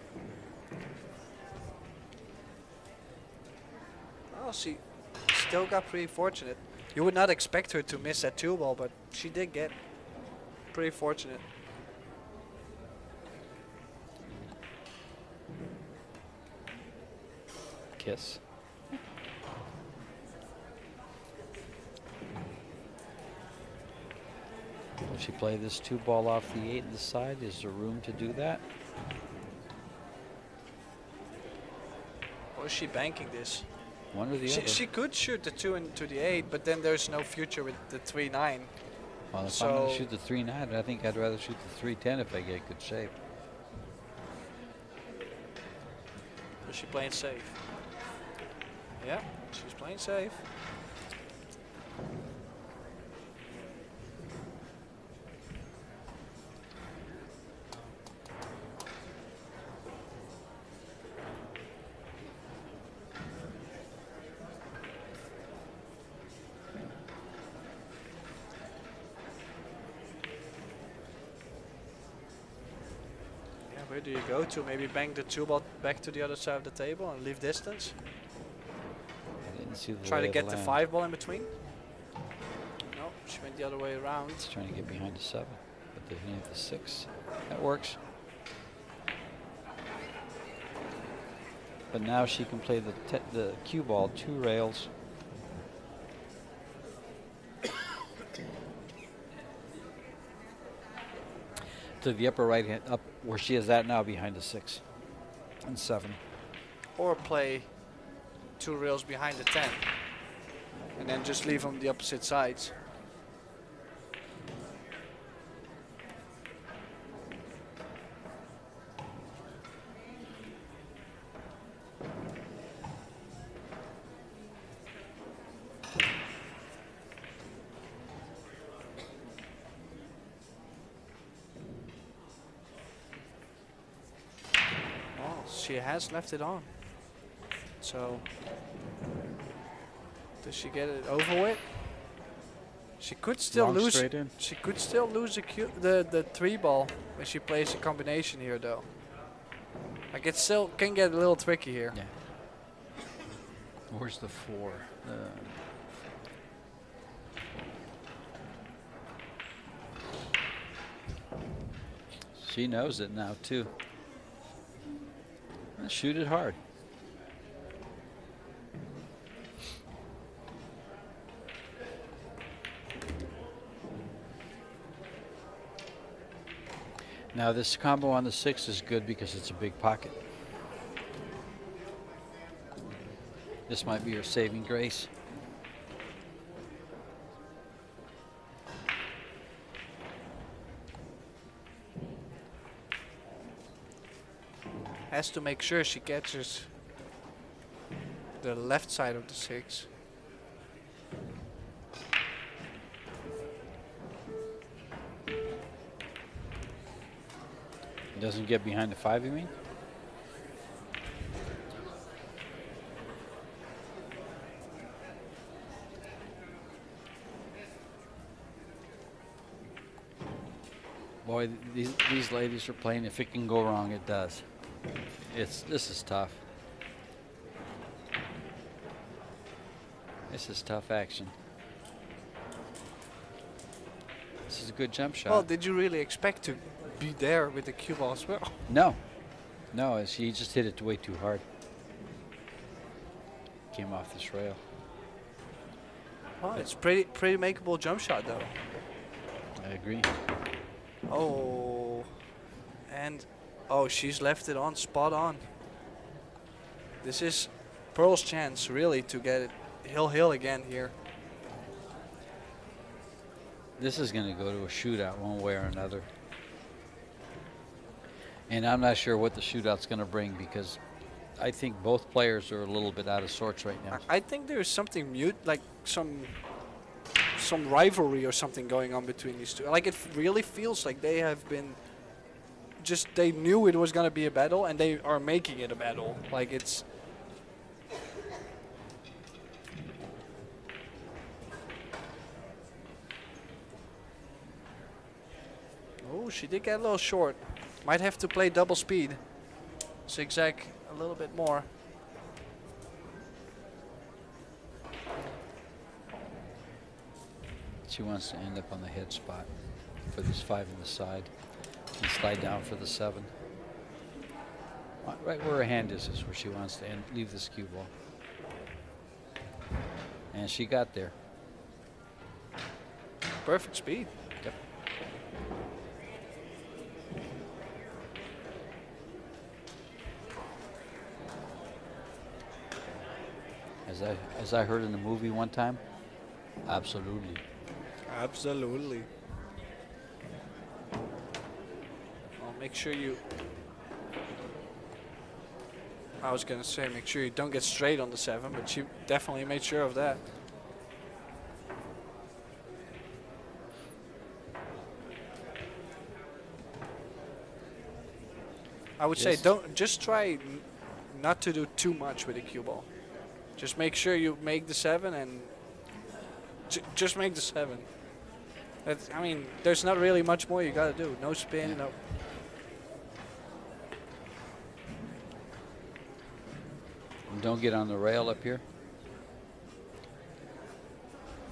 Oh, she still got pretty fortunate. You would not expect her to miss that 2-ball, but she did get pretty fortunate. Kiss. Will she play this 2-ball off the 8 in the side? Is there room to do that? Or is she banking this? One or the other. She could shoot the 2 into the 8, but then there's no future with the 3-9. Well, if I'm going to so- shoot the 3-9, I think I'd rather shoot the 3-10 if I get good shape. Is she playing safe? Yeah, she's playing safe. Yeah, where do you go to? Maybe bang the 2-ball back to the other side of the table and leave distance? I didn't see the Try lay to of get the land. 5-ball in between? No, she went the other way around. Trying to get behind the 7. the hitting of the 6. That works. But now she can play the cue ball 2 rails. To the upper right hand, up where she is at now, behind the 6 and 7. Or play 2 rails behind the 10. And then just leave them the opposite sides. She has left it on. So, does she get it over with? She could still Long lose. straight in. She could still lose the 3 ball when she plays a combination here, though. Like it still can get a little tricky here. Yeah. Where's the 4? She knows it now too. Shoot it hard. Now this combo on the 6 is good because it's a big pocket. This might be her saving grace. Has to make sure she catches the left side of the 6. Doesn't get behind the 5, you mean? Boy, these ladies are playing. If it can go wrong, it does. This is tough. This is tough action. This is a good jump shot. Well, did you really expect to be there with the cue ball as well? No. No, she just hit it way too hard. Came off this rail. Well, it's pretty makeable jump shot, though. I agree. Oh. And... oh, she's left it on, spot on. This is Pearl's chance, really, to get it hill again here. This is going to go to a shootout one way or another. And I'm not sure what the shootout's going to bring because I think both players are a little bit out of sorts right now. I think there's something like some rivalry or something going on between these two. Like, it really feels like they have been... just they knew it was going to be a battle and they are making it a battle. Like, it's... oh, she did get a little short. Might have to play double speed. Zigzag a little bit more. She wants to end up on the head spot for this 5 on the side and slide down for the 7. Right where her hand is where she wants to leave this cue ball. And she got there. Perfect speed. Yep. As I heard in the movie one time, absolutely. Absolutely. Well, make sure you... I was going to say make sure you don't get straight on the 7, but she definitely made sure of that. I would say don't just try not to do too much with the cue ball. Just make sure you make the 7 and just make the 7. I mean, there's not really much more you gotta do. No spin, no. Don't get on the rail up here.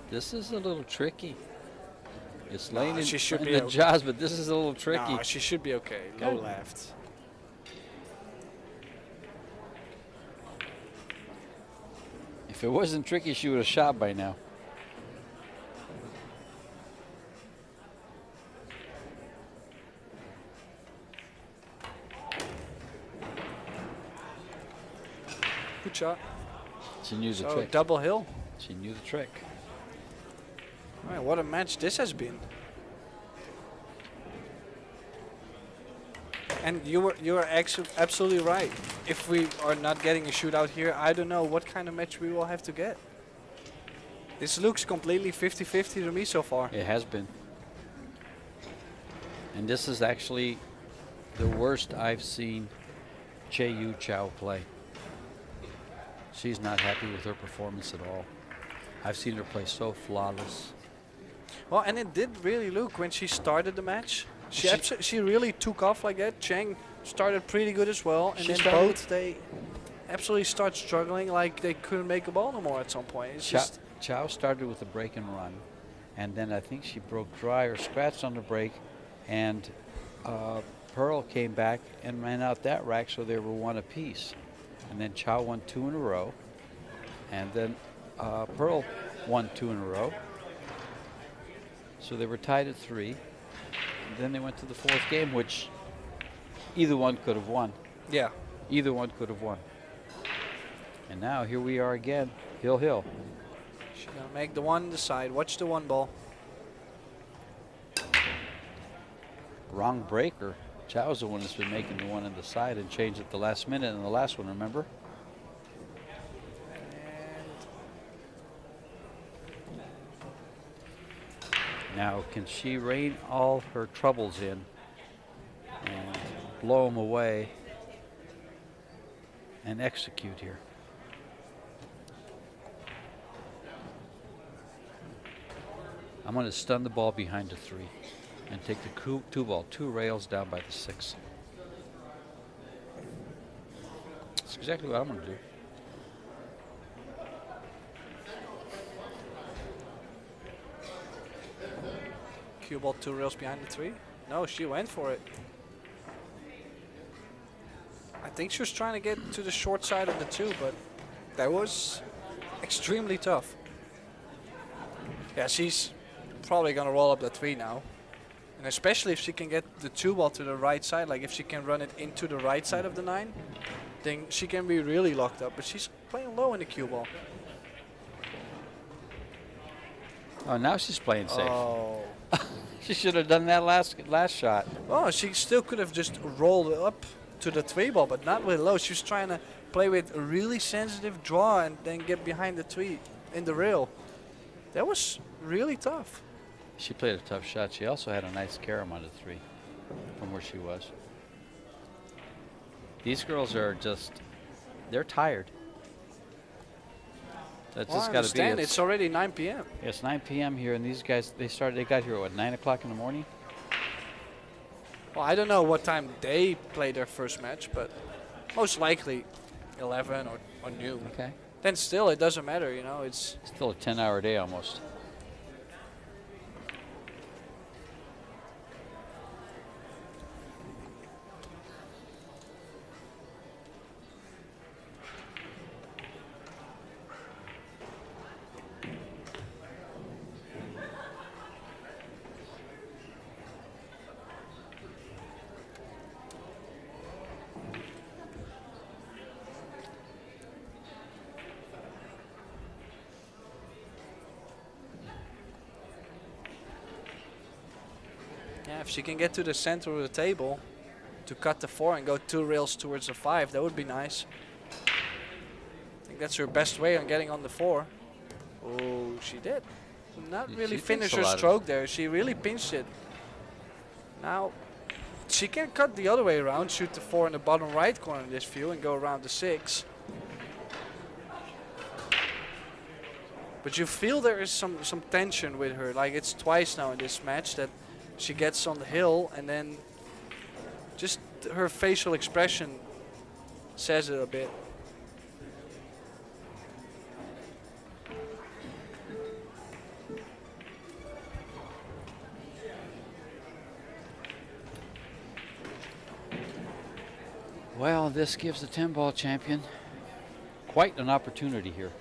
This is a little tricky. It's laying in, she should in be the okay. jaws, but this is a little tricky. No, she should be okay. Low left. If it wasn't tricky, she would have shot by now. Good shot. She knew the So trick. double hill. She knew the trick. All right, what a match this has been. And you were absolutely right. If we are not getting a shootout here, I don't know what kind of match we will have to get. This looks completely 50-50 to me so far. It has been. And this is actually the worst I've seen Chieh-Yu Chou play. She's not happy with her performance at all. I've seen her play so flawless. Well, and it did really look when she started the match. She really took off like that. Chiang started pretty good as well, and She then started- both they absolutely start struggling like they couldn't make a ball no more at some point. It's just Chou started with a break and run, and then I think she broke dry or scratched on the break, and Pearl came back and ran out that rack, so they were one apiece. And then Chou won 2 in a row, and then Pearl won 2 in a row. So they were tied at 3. And then they went to the 4th game, which either one could have won. yeah. Either one could have won. And now here we are again, hill. She's gonna make the one decide. Watch the one ball. Wrong breaker. Chow's the one that's been making the one on the side and changed at the last minute in the last one, remember? Now, can she rein all her troubles in and blow them away and execute here? I'm going to stun the ball behind the 3 and take the 2 ball 2 rails down by the 6. That's exactly what I'm going to do. Cue ball 2 rails behind the 3. No, she went for it. I think she was trying to get to the short side of the 2, but that was extremely tough. Yeah, she's probably gonna roll up the 3 now. And especially if she can get the 2 ball to the right side, like if she can run it into the right side of the 9, then she can be really locked up. But she's playing low in the cue ball. Oh, now she's playing safe. Oh. She should have done that last shot. Oh, she still could have just rolled up to the 3 ball, but not really low. She was trying to play with a really sensitive draw and then get behind the 3 in the rail. That was really tough. She played a tough shot. She also had a nice carom on the 3 from where she was. These girls are just, they're tired. That's Well, just I got to be. understand. It's already 9 p.m. It's 9 p.m. here, and these guys, they got here at 9 o'clock in the morning? Well, I don't know what time they play their first match, but most likely 11 or noon. Okay. Then still, it doesn't matter, you know. It's Still a 10-hour day almost. yeah. If she can get to the center of the table to cut the 4 and go 2 rails towards the 5, that would be nice. I think that's her best way on getting on the 4. Oh, she did. Not really She finish thinks a her lot of- stroke there. She really pinched it. Now, she can cut the other way around, shoot the 4 in the bottom right corner in this view and go around the 6. But you feel there is some tension with her. Like it's twice now in this match that she gets on the hill and then just her facial expression says it a bit. Well, this gives the 10-ball champion quite an opportunity here.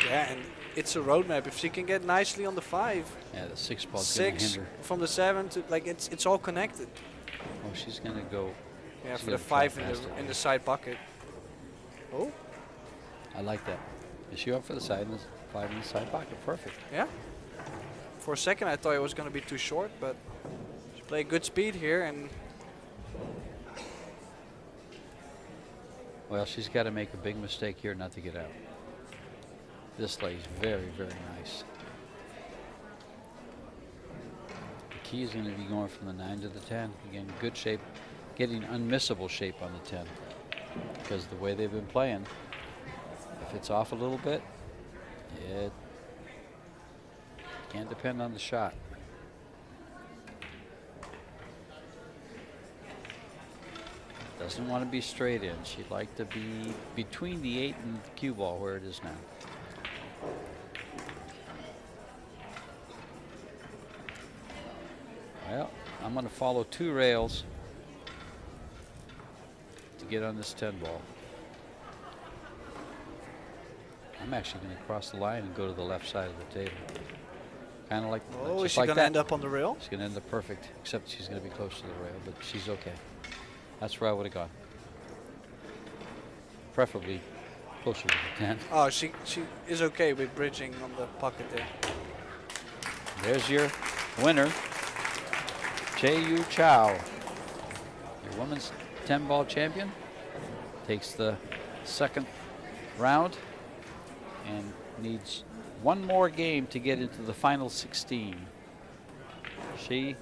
Yeah, and it's a roadmap. If she can get nicely on the 5, Yeah, the 6-ball's going to 6 hinder. from the 7 to like it's all connected. Oh, she's going to go. Yeah, she's for the gonna try 5 past in the it. side pocket. Oh, I like that. Is she up for the side and the 5 in the side pocket? Perfect. yeah. For a second, I thought it was going to be too short, but she played good speed here, and Well, she's got to make a big mistake here not to get out. This lays very, very nice. The key is going to be going from the 9 to the 10. Again, good shape, getting unmissable shape on the 10. Because the way they've been playing, if it's off a little bit, it can't depend on the shot. Doesn't want to be straight in. She'd like to be between the 8 and the cue ball where it is now. Well, I'm going to follow 2 rails to get on this 10 ball. I'm actually going to cross the line and go to the left side of the table. Kind of like, oh, is just she like going to that. end up on the rail? She's going to end up perfect, except she's going to be close to the rail, but she's okay. That's where I would have gone. Preferably closer to the 10. Oh, she is okay with bridging on the pocket there. There's your winner, Chieh-Yu Chou, your women's 10-ball champion. Takes the second round and needs one more game to get into the final 16. Ching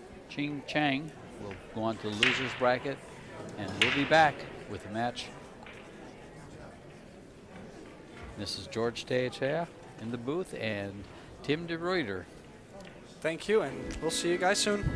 Chiang will go on to the loser's bracket, and we'll be back with the match. This is George Chieh-Yu in the booth and Tim de Ruyter. Thank you, and we'll see you guys soon.